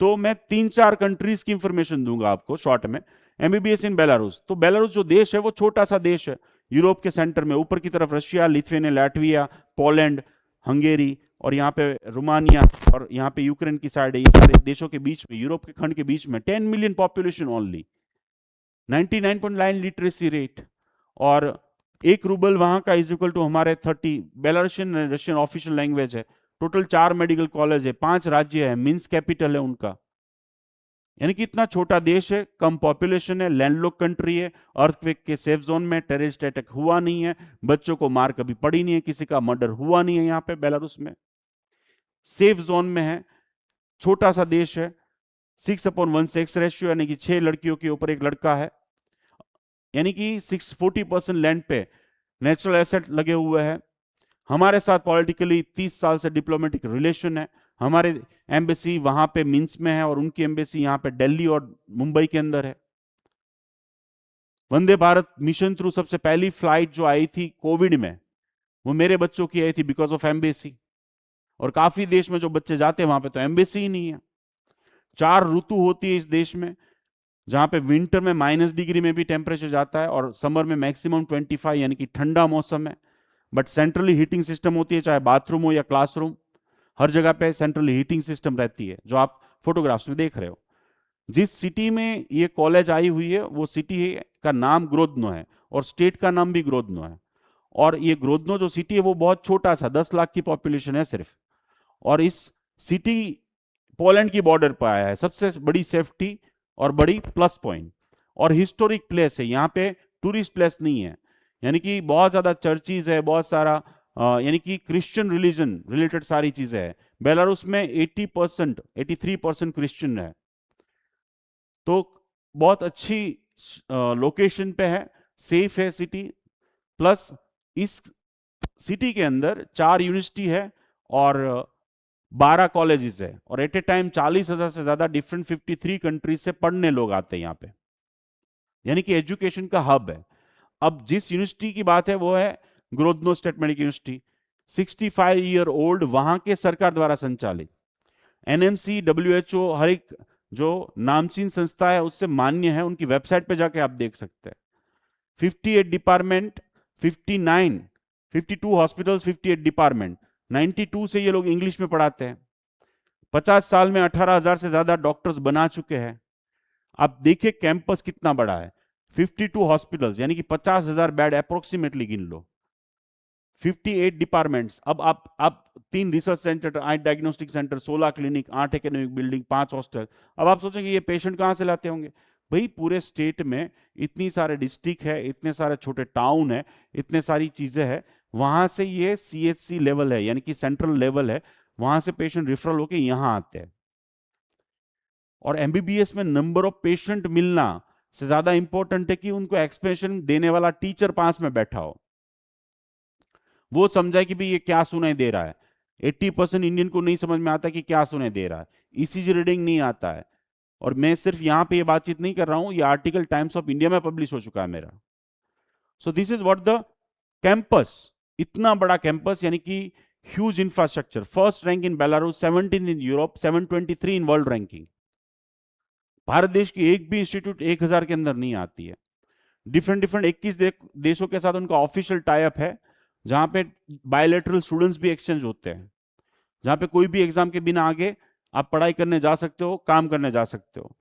तो मैं 3-4 कंट्रीज की इंफॉर्मेशन दूंगा आपको शॉर्ट में। एमबीबीएस इन बेलारूस, तो बेलारूस जो देश है वो छोटा सा देश है, यूरोप के सेंटर में, ऊपर की तरफ Russia, Lithuania, Latvia, Poland, Hungary, और यहाँ पे रोमानिया, और यहाँ पे यूक्रेन की साइड है। ये सारे देशों के बीच में, यूरोप के खंड के बीच में, 10 million population only, 99.9 literacy rate, और 1 रूबल वहां का इज इक्वल टू हमारे 30। बेलारूसियन रशियन ऑफिशियल लैंग्वेज है। टोटल 4 मेडिकल कॉलेज है, 5 राज्य है, मिन्स्क कैपिटल है उनका। यानी कि इतना छोटा देश है, कम पॉपुलेशन है, लैंडलॉक कंट्री है, अर्थक्वेक के सेफ जोन में, टेररिस्ट अटैक हुआ नहीं है, बच्चों को मार कभी पड़ी नहीं है, किसी का मर्डर हुआ नहीं है यहाँ पे बेलारूस में। सेफ जोन में है, छोटा सा देश है, 6/1 सेक्स रेशियो, यानी कि 6 लड़कियों के ऊपर एक लड़का है, यानी कि 40% लैंड पे नेचुरल एसेट लगे हुए हैं। हमारे साथ पॉलिटिकली 30 साल से डिप्लोमेटिक रिलेशन है। हमारे एम्बेसी वहां पे मिन्स में है और उनकी एम्बेसी यहाँ पे दिल्ली और मुंबई के अंदर है। वंदे भारत मिशन थ्रू सबसे पहली फ्लाइट जो आई थी कोविड में, वो मेरे बच्चों की आई थी बिकॉज ऑफ एम्बेसी। और काफी देश में जो बच्चे जाते हैं वहां पे तो एम्बेसी ही नहीं है। 4 ऋतु होती है इस देश में, जहां पे विंटर में -डिग्री में भी टेम्परेचर जाता है और समर में मैक्सिमम 25, यानी कि ठंडा मौसम है। बट सेंट्रली हीटिंग सिस्टम होती है, चाहे बाथरूम हो या क्लासरूम, हर जगह पे सेंट्रली हीटिंग सिस्टम रहती है, जो आप फोटोग्राफ्स में देख रहे हो। जिस सिटी में ये कॉलेज आई हुई है वो सिटी का नाम ग्रोदनो है और स्टेट का नाम भी ग्रोदनो है। और ये ग्रोदनो जो सिटी है वो बहुत छोटा सा 10 लाख की पॉपुलेशन है सिर्फ। और इस सिटी पोलैंड की बॉर्डर पर आया है, सबसे बड़ी सेफ्टी और बड़ी प्लस पॉइंट। और हिस्टोरिक प्लेस है, यहाँ पे टूरिस्ट प्लेस नहीं है, यानी कि बहुत ज्यादा चर्चिज है, बहुत सारा यानी कि क्रिश्चियन रिलीजन रिलेटेड सारी चीजें है। बेलारूस में 80%, 83% क्रिश्चियन है, तो बहुत अच्छी लोकेशन पे है, सेफ है सिटी। प्लस इस सिटी के अंदर 4 यूनिवर्सिटी है और 12 कॉलेजेस है, और एट ए टाइम 40,000 से ज्यादा डिफरेंट 53 कंट्रीज से पढ़ने लोग आते हैं यहाँ पे, यानी कि एजुकेशन का हब है। अब जिस यूनिवर्सिटी की बात है वो है Grodno state medical university, 65 year old, वहां के सरकार द्वारा संचालित। एनएमसी, डब्ल्यूएचओ, हर एक जो नामचीन संस्था है उससे मान्य है, उनकी वेबसाइट पे जाके आप देख सकते हैं। 58 डिपार्टमेंट, 52 हॉस्पिटल्स, 58 डिपार्टमेंट, 92 से ये लोग इंग्लिश में पढ़ाते हैं। 50 साल में 18,000 से ज्यादा डॉक्टर्स बना चुके हैं। आप देखिए कैंपस कितना बड़ा है, 52 हॉस्पिटल्स, यानी कि 50,000 बेड अप्रोक्सीमेटली गिन लो, 58 डिपार्टमेंट्स। अब आप 3 research centre, 8 diagnostic centre, 16 clinic, 8 academic building, 5 hostel. अब आप सोचेंगे ये पेशेंट कहां से लाते होंगे? भाई पूरे स्टेट में इतनी सारे डिस्ट्रिक्ट है, इतने सारे छोटे टाउन है, इतने सारी चीजें हैं, वहां से ये CHC लेवल है, यानी कि सेंट्रल लेवल है, वहां से पेशेंट रिफरल होके यहां आते हैं। और एमबीबीएस में नंबर ऑफ पेशेंट मिलना से ज्यादा इंपॉर्टेंट है कि उनको एक्सप्लेनेशन देने वाला टीचर पास में बैठा हो, वो समझाए कि भाई ये क्या सुनाई दे रहा है। 80% इंडियन को नहीं समझ में आता कि क्या सुनाई दे रहा है, ईसीजी रीडिंग नहीं आता है। और मैं सिर्फ यहां पे ये बातचीत नहीं कर रहा हूं, ये आर्टिकल टाइम्स ऑफ इंडिया में पब्लिश हो चुका है मेरा। सो this is what the campus, इतना बड़ा कैंपस, यानी कि huge infrastructure, first rank in Belarus, 17 in Europe, 723 in world ranking. Bharat देश की एक भी इंस्टीट्यूट 1000 के अंदर नहीं आती है। डिफरेंट 21 देशों के साथ उनका ऑफिशियल टाई अप है, जहां पे बायोलेटरल स्टूडेंट्स भी एक्सचेंज होते हैं, जहां पे कोई भी एग्जाम के बिना आगे आप पढ़ाई करने जा सकते हो, काम करने जा सकते हो।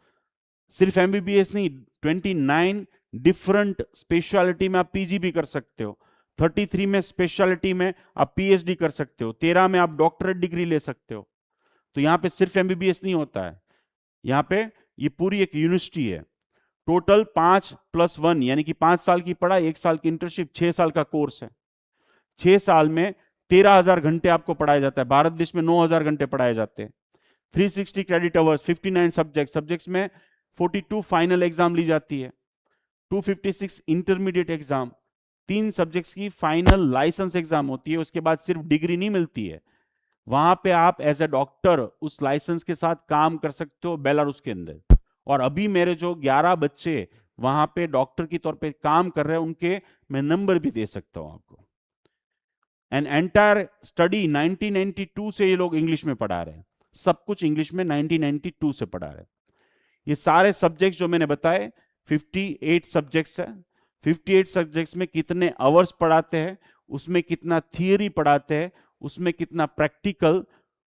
सिर्फ एमबीबीएस नहीं, 29 डिफरेंट स्पेशलिटी में आप पीजी भी कर सकते हो, 33 में स्पेशलिटी में आप पीएचडी कर सकते हो, 13 में आप डॉक्टरेट डिग्री ले सकते हो। तो यहाँ पे सिर्फ एमबीबीएस नहीं होता है, यहाँ पे ये पूरी एक यूनिवर्सिटी है। टोटल 5+1 यानी कि 5 साल की पढ़ाई, 1 साल की इंटर्नशिप, 6 साल का कोर्स है। 6 साल में 13,000 घंटे आपको पढ़ाया जाता है, भारत देश में 9,000 घंटे पढ़ाए जाते हैं। 360 क्रेडिट आवर्स, 59 सब्जेक्ट्स में 42 फाइनल एग्जाम ली जाती है, 256 इंटरमीडिएट एग्जाम, 3 सब्जेक्ट्स की फाइनल लाइसेंस एग्जाम होती है। उसके बाद सिर्फ डिग्री नहीं मिलती है, वहां पे आप एज ए डॉक्टर उस लाइसेंस के साथ काम कर सकते हो बेलारूस के अंदर। और अभी मेरे जो 11 बच्चे वहां पे डॉक्टर की तौर पे काम कर रहे हैं, उनके मैं नंबर भी दे सकता हूं आपको। एन एंटायर स्टडी 1992 से ये लोग इंग्लिश में पढ़ा रहे हैं, सब कुछ इंग्लिश में 1992 से पढ़ा रहे हैं। ये सारे सब्जेक्ट्स जो मैंने बताए 58 सब्जेक्ट्स है। 58 सब्जेक्ट्स में कितने आवर्स पढ़ाते हैं, उसमें कितना थियरी पढ़ाते हैं, उसमें कितना प्रैक्टिकल,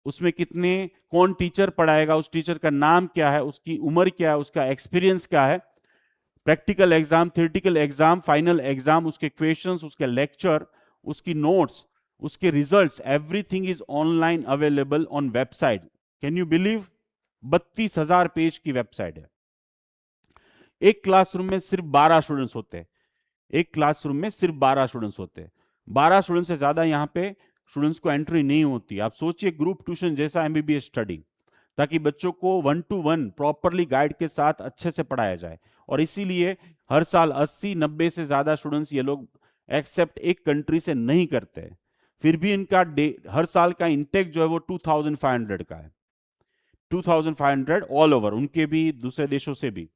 उसमें कितने, कौन टीचर पढ़ाएगा, उस टीचर का नाम क्या है, उसकी उम्र क्या है, उसका एक्सपीरियंस क्या है, practical exam, theoretical exam, final exam, उसके क्वेश्चंस, उसके लेक्चर, उसकी नोट्स, उसके results, everything is online available on website. Can you believe? 32,000 page की वेबसाइट है। एक क्लासरूम में सिर्फ 12 स्टूडेंट्स होते हैं, एक क्लासरूम में सिर्फ 12 स्टूडेंट्स होते हैं। 12 स्टूडेंट्स से ज्यादा यहाँ पे स्टूडेंट्स को एंट्री नहीं होती। आप सोचिए ग्रुप ट्यूशन जैसा एमबीबीएस स्टडी, ताकि बच्चों को 1-to-1 प्रॉपरली गाइड के साथ अच्छे से पढ़ाया जाए। और इसीलिए हर साल 80-90 से ज्यादा स्टूडेंट्स ये लोग एक्सेप्ट एक कंट्री से नहीं करते, फिर भी इनका हर साल का इंटेक जो है वो 2500 का है, 2500 ऑल ओवर, उनके भी दूसरे देशों से भी।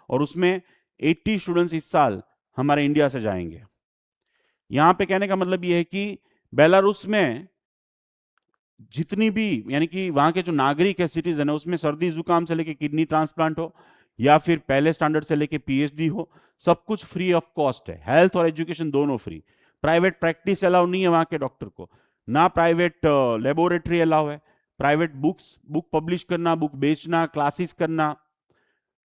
और उसमें 80 स्टूडेंट्स इस साल हमारे इंडिया से जाएंगे। यहां पे कहने का मतलब यह है कि बेलारूस में जितनी भी, यानी कि वहां के जो नागरिक है, सिटीजन है, उसमें सर्दी जुकाम से लेके किडनी ट्रांसप्लांट हो या फिर पहले स्टैंडर्ड से लेके पीएचडी हो, सब कुछ फ्री ऑफ कॉस्ट है। हेल्थ और एजुकेशन दोनों फ्री। प्राइवेट प्रैक्टिस अलाउ नहीं है वहां के डॉक्टर को, ना प्राइवेट लेबोरेटरी अलाउ है। प्राइवेट बुक पब्लिश करना, बुक बेचना, क्लासेस करना,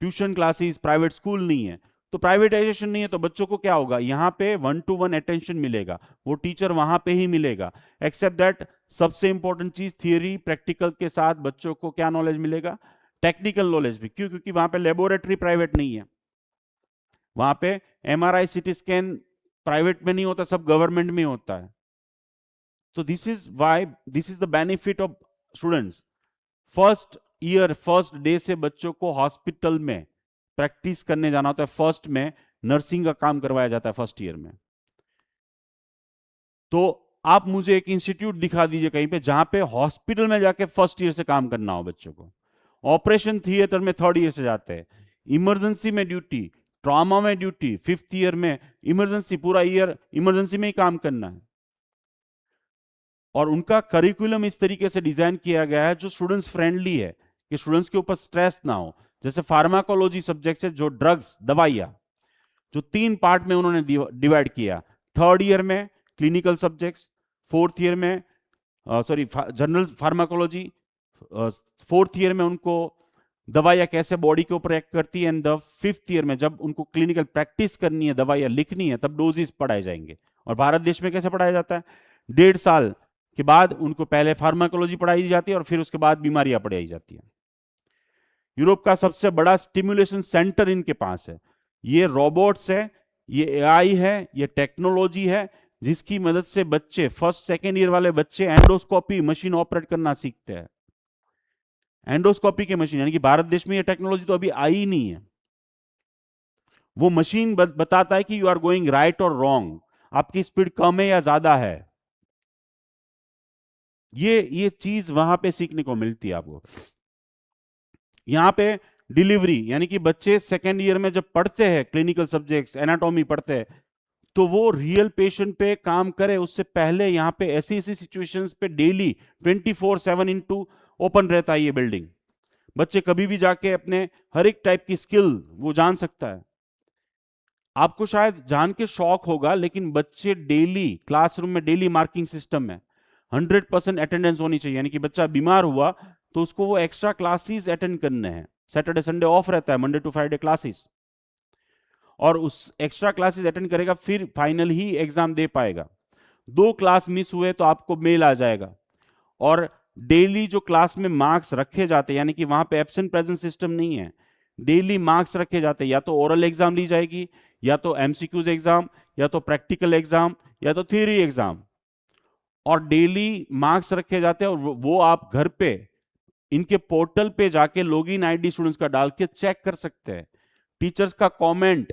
ट्यूशन क्लासेस, प्राइवेट स्कूल नहीं है। तो प्राइवेटाइजेशन नहीं है तो बच्चों को क्या होगा, यहां पे 1-to-1 अटेंशन मिलेगा, वो टीचर वहां पे ही मिलेगा। एक्सेप्ट दैट सबसे इंपॉर्टेंट चीज, थियरी प्रैक्टिकल के साथ बच्चों को क्या नॉलेज मिलेगा, टेक्निकल नॉलेज भी। क्यों? क्योंकि वहां पे लेबोरेटरी प्राइवेट नहीं है, वहां पे एमआरआई सिटी स्कैन प्राइवेट में नहीं होता, सब गवर्नमेंट में होता है। तो this is the benefit of students. First year, first day से बच्चों को हॉस्पिटल में प्रैक्टिस करने जाना होता है। फर्स्ट में नर्सिंग का काम करवाया जाता है फर्स्ट ईयर में। तो आप मुझे एक इंस्टीट्यूट दिखा दीजिए कहीं पे जहां पे हॉस्पिटल में जाके फर्स्ट ईयर से काम करना हो बच्चों को। ऑपरेशन थिएटर में थर्ड ईयर से जाते हैं, इमरजेंसी में ड्यूटी, ट्रॉमा में ड्यूटी, फिफ्थ ईयर में इमरजेंसी, पूरा ईयर इमरजेंसी में ही काम करना है। और उनका करिकुलम इस तरीके से डिजाइन किया गया है जो स्टूडेंट्स फ्रेंडली है, कि स्टूडेंट्स के ऊपर स्ट्रेस ना हो। जैसे फार्माकोलॉजी सब्जेक्ट है, जो ड्रग्स, दवाइयां, जो 3 पार्ट में उन्होंने डिवाइड किया। थर्ड ईयर में क्लिनिकल सब्जेक्ट्स, फोर्थ ईयर में जनरल फार्माकोलॉजी, फोर्थ ईयर में उनको दवाइयां कैसे बॉडी के ऊपर एक्ट करती है, एंड द फिफ्थ ईयर में जब उनको क्लिनिकल प्रैक्टिस करनी है, दवाइयां लिखनी है, तब डोजेस पढ़ाए जाएंगे। और भारत देश में कैसे पढ़ाया जाता है, 1.5 साल के बाद उनको पहले फार्माकोलॉजी पढ़ाई जाती है और फिर उसके बाद बीमारियां पढ़ाई जाती है। यूरोप का सबसे बड़ा स्टिमुलेशन सेंटर इनके पास है। ये रोबोट्स है, ये एआई है, ये टेक्नोलॉजी है, जिसकी मदद से बच्चे, फर्स्ट सेकेंड ईयर वाले बच्चे एंडोस्कोपी मशीन ऑपरेट करना सीखते हैं। एंडोस्कोपी की मशीन, यानी कि भारत देश में ये टेक्नोलॉजी तो अभी आई ही नहीं है। वो मशीन बताता है कि यू आर गोइंग राइट और रॉन्ग, आपकी स्पीड कम है या ज्यादा है। ये चीज वहां पे सीखने को मिलती है आपको। यहां पे डिलीवरी, यानी कि बच्चे सेकेंड ईयर में जब पढ़ते हैं क्लिनिकल सब्जेक्ट्स, एनाटॉमी पढ़ते हैं, तो वो रियल पेशेंट पे काम करे उससे पहले यहाँ पे ऐसी ऐसी सिचुएशंस पे डेली 24/7 इनटू ओपन रहता है ये बिल्डिंग। बच्चे कभी भी जाके अपने हर एक टाइप की स्किल वो जान सकता है। आपको शायद जान के शौक होगा, लेकिन बच्चे डेली क्लासरूम में डेली मार्किंग सिस्टम है, 100% अटेंडेंस होनी चाहिए। यानी कि बच्चा बीमार हुआ तो उसको वो एक्स्ट्रा क्लासेस अटेंड करने हैं। सैटरडे संडे ऑफ रहता है, मंडे टू फ्राइडे क्लासेस, और उस एक्स्ट्रा क्लासेस अटेंड करेगा, फिर फाइनल ही एग्जाम दे पाएगा। 2 क्लास मिस हुए तो आपको मेल आ जाएगा। और डेली जो क्लास में मार्क्स रखे जाते हैं, यानी कि वहां पे एब्सेंट प्रेजेंट सिस्टम नहीं है, डेली मार्क्स रखे जाते हैं। या तो ओरल एग्जाम ली जाएगी, या तो एमसीक्यूज एग्जाम, या तो प्रैक्टिकल एग्जाम, या तो थ्योरी एग्जाम, और डेली मार्क्स रखे जाते हैं। और वो आप घर पे इनके पोर्टल पे जाके लॉगिन आईडी स्टूडेंट्स का डाल के चेक कर सकते हैं। टीचर्स का comment,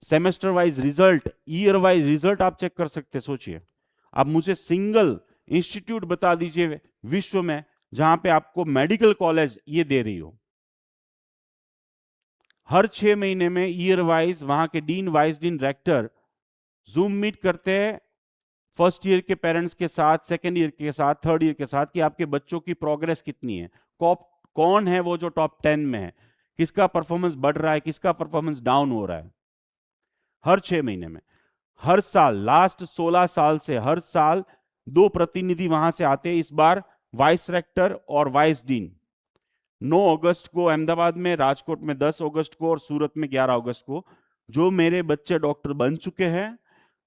semester wise result, year wise result आप चेक कर सकते हैं। सोचिए, आप मुझे सिंगल इंस्टीट्यूट बता दीजिए विश्व में जहां पे आपको मेडिकल कॉलेज ये दे रही हो। हर 6 महीने में ईयर वाइज वहां के dean, vice dean, rector zoom meet करते हैं फर्स्ट ईयर के पेरेंट्स के साथ, सेकेंड ईयर के साथ, थर्ड ईयर के साथ, कि आपके बच्चों की प्रोग्रेस कितनी है, कौन है वो जो टॉप 10 में है, किसका परफॉर्मेंस बढ़ रहा है, किसका परफॉर्मेंस डाउन हो रहा है। हर 6 महीने में, हर साल, लास्ट 16 साल से हर साल 2 प्रतिनिधि वहां से आते हैं। इस बार वाइस रेक्टर और वाइस डीन 9 अगस्त को अहमदाबाद में, राजकोट में 10 अगस्त को, और सूरत में 11 अगस्त को। जो मेरे बच्चे डॉक्टर बन चुके हैं,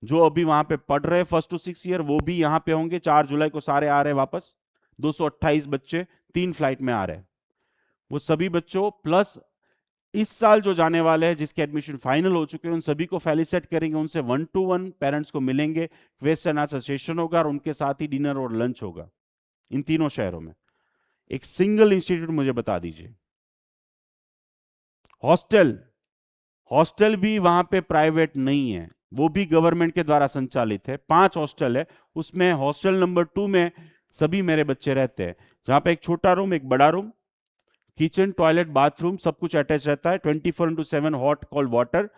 जो अभी वहां पे पढ़ रहे हैं फर्स्ट टू 6 ईयर, वो भी यहां पे होंगे। 4 जुलाई को सारे आ रहे हैं वापस। 228 बच्चे 3 फ्लाइट में आ रहे हैं। वो सभी बच्चों प्लस इस साल जो जाने वाले हैं, जिसके एडमिशन फाइनल हो चुके हैं, उन सभी को फेलिसिट करेंगे, उनसे 1-to-1 पेरेंट्स को मिलेंगे, क्वेश्चन आंसर सेशन होगा और उनके साथ ही डिनर और लंच होगा इन तीनों शहरों में। एक सिंगल इंस्टीट्यूट मुझे बता दीजिए। हॉस्टल, हॉस्टल भी वहां पे प्राइवेट नहीं है, वो भी गवर्नमेंट के द्वारा संचालित है। 5 हॉस्टल है, उसमें हॉस्टल नंबर 2 में सभी मेरे बच्चे रहते हैं, जहां पे एक छोटा रूम, एक बड़ा रूम, किचन, टॉयलेट, बाथरूम सब कुछ अटैच रहता है, 24/7 hot cold water,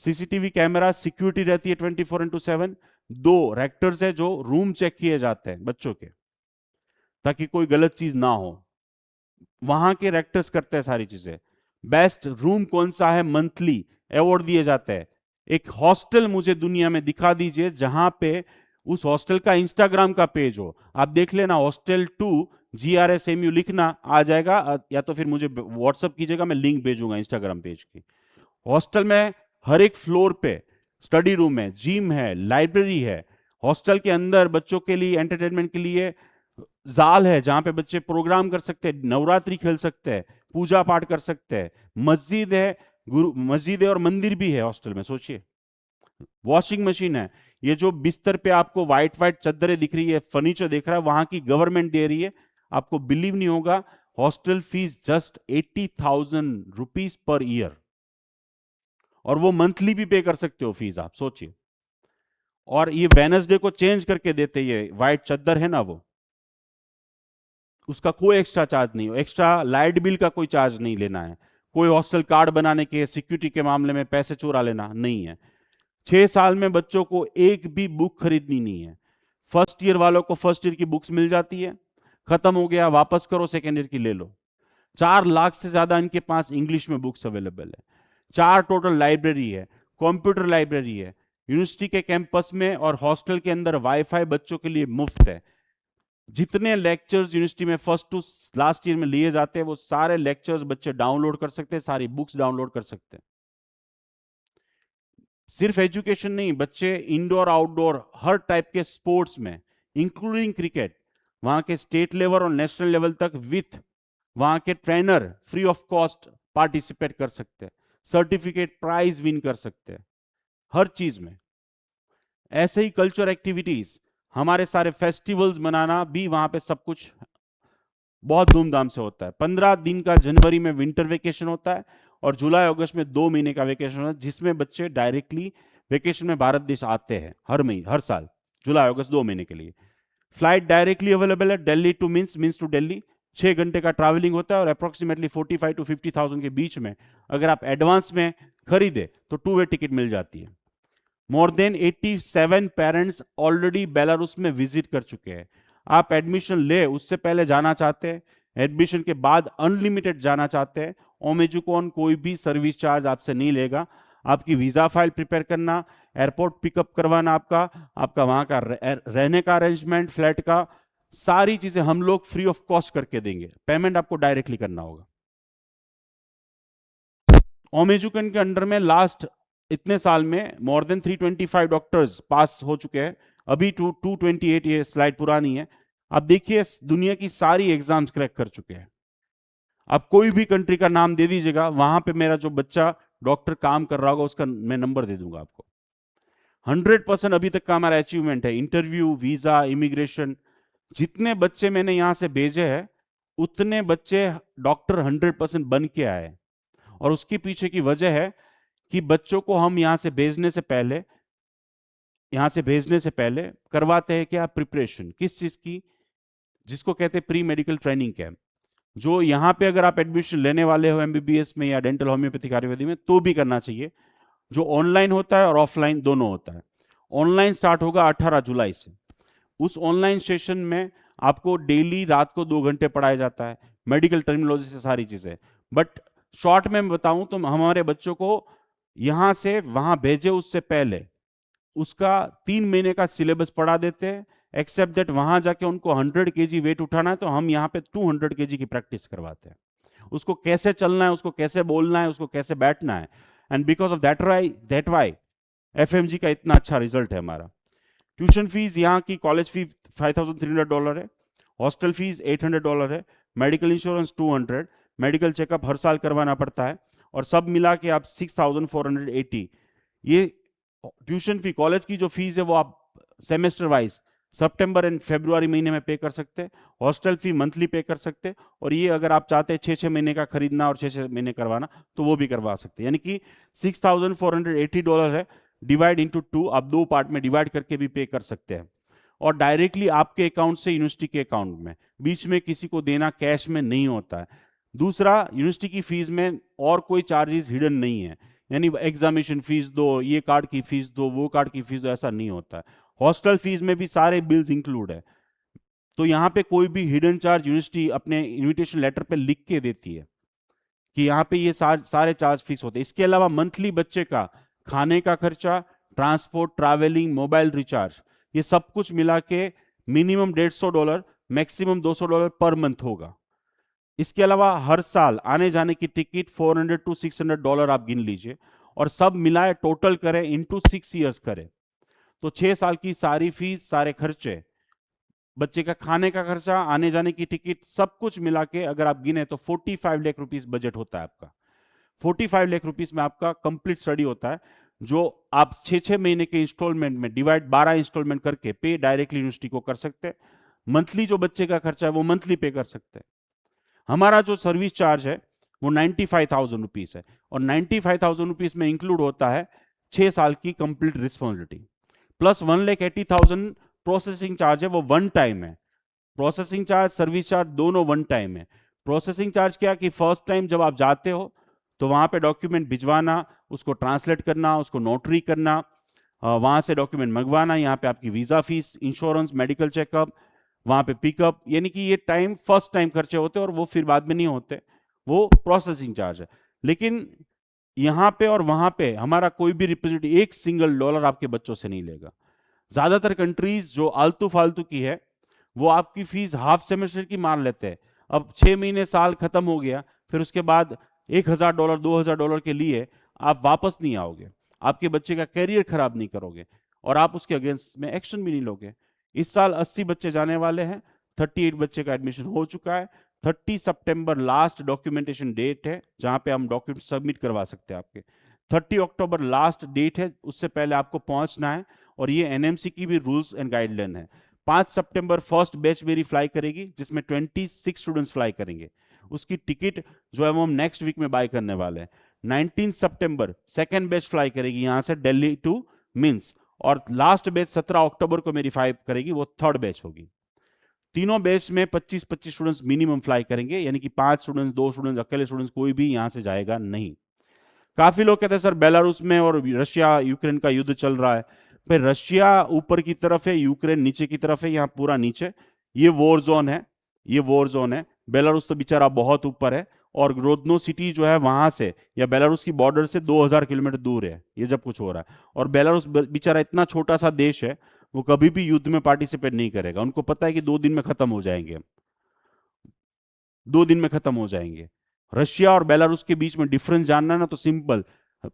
CCTV camera, security रहती है 24/7। 2 रेक्टर्स है जो रूम चेक किए जाते हैं बच्चों के, ताकि कोई गलत चीज ना हो, वहां के रेक्टर्स करते हैं सारी चीजें। बेस्ट रूम कौन सा है, मंथली अवार्ड दिए जाते हैं। एक हॉस्टल मुझे दुनिया में दिखा दीजिए जहां पे उस हॉस्टल का इंस्टाग्राम का पेज हो, आप देख लेना, हॉस्टल 2 GRSMU लिखना आ जाएगा, या तो फिर मुझे व्हाट्सअप कीजिएगा, मैं लिंक भेजूंगा इंस्टाग्राम पेज की। हॉस्टल में हर एक फ्लोर पे स्टडी रूम है, जिम है, लाइब्रेरी है। हॉस्टल के अंदर बच्चों के लिए एंटरटेनमेंट के लिए जाल है, जहां पे बच्चे प्रोग्राम कर सकते हैं, नवरात्रि खेल सकते हैं, पूजा पाठ कर सकते हैं। मस्जिद है, गुरु मस्जिद है और मंदिर भी है हॉस्टल में, सोचिए। वॉशिंग मशीन है। ये जो बिस्तर पे आपको व्हाइट व्हाइट चादरें दिख रही है, फर्नीचर दिख रहा है, वहां की गवर्नमेंट दे रही है। आपको बिलीव नहीं होगा, hostel fees just 80,000 rupees per year, और वो मंथली भी पे कर सकते हो फीस, आप सोचिए। और ये वेनसडे को चेंज करके देते, ये व्हाइट चादर है ना, वो उसका कोई एक्स्ट्रा चार्ज नहीं हो, एक्स्ट्रा लाइट बिल का कोई चार्ज नहीं लेना है, कोई हॉस्टल कार्ड बनाने के, सिक्योरिटी के मामले में पैसे चुरा लेना नहीं है। 6 साल में बच्चों को एक भी बुक खरीदनी नहीं है। फर्स्ट ईयर वालों को फर्स्ट ईयर की बुक्स मिल जाती है, खत्म हो गया वापस करो, सेकेंड ईयर की ले लो। 4 लाख से ज्यादा इनके पास इंग्लिश में बुक्स अवेलेबल है। 4 टोटल लाइब्रेरी है, कंप्यूटर लाइब्रेरी है। यूनिवर्सिटी के कैंपस में और हॉस्टल के अंदर वाईफाई बच्चों के लिए मुफ्त है। जितने लेक्चर्स यूनिवर्सिटी में फर्स्ट टू लास्ट ईयर में लिए जाते हैं, वो सारे लेक्चर्स बच्चे डाउनलोड कर सकते हैं, सारी बुक्स डाउनलोड कर सकते हैं। सिर्फ एजुकेशन नहीं, बच्चे इंडोर आउटडोर हर टाइप के स्पोर्ट्स में, इंक्लूडिंग क्रिकेट, वहां के स्टेट लेवल और नेशनल लेवल तक विथ वहां के trainer free of cost participate कर सकते हैं, सर्टिफिकेट प्राइज विन कर सकते हैं, हर चीज में। ऐसे ही कल्चर एक्टिविटीज, हमारे सारे फेस्टिवल्स मनाना भी वहां पे सब कुछ बहुत धूमधाम से होता है। 15 दिन का जनवरी में विंटर वेकेशन होता है और जुलाई अगस्त में 2 महीने का वेकेशन होता है, जिसमें बच्चे डायरेक्टली वेकेशन में भारत देश आते हैं हर महीने, हर साल जुलाई अगस्त 2 महीने के लिए। फ्लाइट डायरेक्टली अवेलेबल है, Delhi to means to Delhi, 6 घंटे का ट्रैवलिंग होता है और अप्रोक्सीमेटली 45 to 50,000 के बीच में अगर आप एडवांस में खरीदे तो 2-वे टिकट मिल जाती है। More than 87 parents already Belarus में विजिट कर चुके हैं। आप एडमिशन ले उससे पहले जाना चाहते हैं, एडमिशन के बाद अनलिमिटेड जाना चाहते हैं, ओमेजुकॉन कोई भी सर्विस चार्ज आपसे नहीं लेगा। आपकी वीजा फाइल प्रिपेयर करना, एयरपोर्ट पिकअप करवाना, आपका वहां का रहने का अरेंजमेंट, फ्लैट का, सारी चीजें हम लोग फ्री ऑफ कॉस्ट करके देंगे। पेमेंट आपको डायरेक्टली करना होगा। ओमेजुकन के अंडर में लास्ट इतने साल में मोर देन 325 डॉक्टर्स पास हो चुके हैं। अभी 228, ये स्लाइड पुरानी है। आप देखिए दुनिया की सारी एग्जाम्स क्रैक कर चुके हैं। आप कोई भी कंट्री का नाम दे दीजिएगा, वहां पे मेरा जो बच्चा डॉक्टर काम कर रहा होगा उसका मैं नंबर दे दूंगा आपको। 100% अभी तक का हमारा अचीवमेंट है। इंटरव्यू, वीजा, इमिग्रेशन, जितने बच्चे मैंने यहां से भेजे हैं उतने बच्चे डॉक्टर 100% बन के आए। और उसके पीछे की वजह है कि बच्चों को हम यहां से भेजने से पहले करवाते हैं क्या, प्रिपरेशन, किस चीज की, जिसको कहते हैं प्री मेडिकल ट्रेनिंग कैंप। जो यहां पे अगर आप एडमिशन लेने वाले हो एमबीबीएस में या डेंटल होम्योपैथिक आयुर्वेदिक में तो भी करना चाहिए। जो ऑनलाइन होता है और ऑफलाइन दोनों होता है। ऑनलाइन स्टार्ट होगा 18 जुलाई से। उस ऑनलाइन सेशन में आपको डेली रात को 2 घंटे पढ़ाया जाता है, मेडिकल टर्मिनोलॉजी से सारी चीजें। बट शॉर्ट में बताऊं तो हमारे बच्चों को यहां से वहां भेजे उससे पहले उसका 3 महीने का सिलेबस पढ़ा देते हैं। एक्सेप्ट दैट वहां जाके उनको 100 kg वेट उठाना है तो हम यहाँ पे 200 kg की प्रैक्टिस करवाते हैं। उसको कैसे चलना है, उसको कैसे बोलना है, उसको कैसे बैठना है। And because of that why FMG का इतना अच्छा रिजल्ट है हमारा। ट्यूशन फीस यहाँ की कॉलेज फी $5,300 है, हॉस्टल फीस $800 है, मेडिकल इंश्योरेंस 200, मेडिकल चेकअप हर साल करवाना पड़ता है, और सब मिला के आप 6,480, ये ट्यूशन फी, कॉलेज की जो फीस है वो आप सेमेस्टर वाइज सितंबर एंड फरवरी महीने में पे कर सकते हैं, हॉस्टल फी मंथली पे कर सकते हैं, और ये अगर आप चाहते हैं 6-6 महीने का खरीदना और 6-6 महीने करवाना तो वो भी करवा सकते हैं। यानी कि $6,480 है, डिवाइड इंटू 2, आप 2 पार्ट में डिवाइड करके भी पे कर सकते हैं, और डायरेक्टली आपके अकाउंट से यूनिवर्सिटी के अकाउंट में, बीच में किसी को देना कैश में नहीं होता है। दूसरा, यूनिवर्सिटी की फीस में और कोई चार्जेस हिडन नहीं है, यानी एग्जामिनेशन फीस दो, ये कार्ड की फीस दो, वो कार्ड की फीस दो, ऐसा नहीं होता है। हॉस्टल फीस में भी सारे बिल्स इंक्लूड है, तो यहाँ पे कोई भी हिडन चार्ज यूनिवर्सिटी अपने इनविटेशन लेटर पे लिख के देती है कि यहाँ पे ये सारे चार्ज फिक्स होते हैं। इसके अलावा मंथली बच्चे का खाने का खर्चा, ट्रांसपोर्ट, ट्रैवलिंग, मोबाइल रिचार्ज, ये सब कुछ मिला के मिनिमम $150, मैक्सिमम $200 पर मंथ होगा। इसके अलावा हर साल आने जाने की टिकट $400 to $600 आप गिन लीजिए, और सब मिलाए टोटल करें इंटू 6 ईयर्स करें तो 6 साल की सारी फीस, सारे खर्चे, बच्चे का खाने का खर्चा, आने जाने की टिकट, सब कुछ मिला के अगर आप गिने तो 45 लाख रुपीस बजट होता है आपका। 45 लाख रुपीस में आपका कंप्लीट स्टडी होता है, जो आप 6-6 महीने के इंस्टॉलमेंट में डिवाइड 12 इंस्टॉलमेंट करके पे डायरेक्टली यूनिवर्सिटी को कर सकते हैं। मंथली जो बच्चे का खर्चा है वो मंथली पे कर सकते हैं। हमारा जो सर्विस चार्ज है वो 95,000 रुपीस है, और 95,000 रुपीस में इंक्लूड होता है 6 साल की complete responsibility, plus 1,80,000 processing charge है, वो वन टाइम है। प्रोसेसिंग चार्ज, सर्विस चार्ज दोनों वन टाइम है। प्रोसेसिंग चार्ज क्या कि फर्स्ट टाइम जब आप जाते हो तो वहां पे डॉक्यूमेंट भिजवाना, उसको ट्रांसलेट करना, उसको नोटरी करना, वहां से डॉक्यूमेंट मंगवाना, यहाँ पे आपकी visa fees, insurance, medical checkup, वहां पे पिकअप, यानी कि ये टाइम फर्स्ट टाइम खर्चे होते हैं और वो फिर बाद में नहीं होते, वो प्रोसेसिंग चार्ज है। लेकिन यहाँ पे और वहां पे हमारा कोई भी रिप्रेजेंटेटिव $1 आपके बच्चों से नहीं लेगा। ज्यादातर कंट्रीज जो आलतू फालतू की है वो आपकी फीस हाफ सेमेस्टर की मान लेते हैं। अब 6 महीने साल खत्म हो गया, फिर उसके बाद $1,000 $2,000 के लिए आप वापस नहीं आओगे, आपके बच्चे का कैरियर खराब नहीं करोगे, और आप उसके अगेंस्ट में एक्शन भी नहीं लोगे। इस साल 80 बच्चे जाने वाले हैं, 38 बच्चे का एडमिशन हो चुका है। 30 सितंबर लास्ट डॉक्यूमेंटेशन डेट है जहां पे हम डॉक्यूमेंट सबमिट करवा सकते हैं आपके। 30 अक्टूबर लास्ट डेट है, उससे पहले आपको पहुंचना है, और ये एनएमसी की भी रूल्स एंड गाइडलाइन है। 5 सितंबर फर्स्ट बैच मेरी फ्लाई करेगी, जिसमें 26 स्टूडेंट्स फ्लाई करेंगे। उसकी टिकट जो है वो हम नेक्स्ट वीक में बाय करने वाले हैं। 19 सितंबर सेकेंड बैच फ्लाई करेगी यहां से दिल्ली टू मिन्स, और लास्ट बैच 17 अक्टूबर को मेरी फ्लाई करेगी, वो थर्ड बैच होगी। तीनों बैच में 25-25 स्टूडेंट्स मिनिमम फ्लाई करेंगे, यानी कि 5 स्टूडेंट्स, 2 स्टूडेंट्स, अकेले स्टूडेंट्स कोई भी यहां से जाएगा नहीं। काफी लोग कहते हैं सर बेलारूस में और रशिया यूक्रेन का युद्ध चल रहा है। भाई रशिया ऊपर की तरफ है, यूक्रेन नीचे की तरफ है, यहाँ पूरा नीचे ये वॉर जोन है, ये वॉर जोन है। बेलारूस तो बेचारा बहुत ऊपर है, और ग्रोदनो सिटी जो है वहां से या बेलारूस की बॉर्डर से 2000 किलोमीटर दूर है ये जब कुछ हो रहा है। और बेलारूस बेचारा इतना छोटा सा देश है, वो कभी भी युद्ध में पार्टिसिपेट नहीं करेगा। उनको पता है कि 2 दिन में खत्म हो जाएंगे, 2 दिन में खत्म हो जाएंगे। रशिया और बेलारूस के बीच में डिफरेंस जानना ना तो simple,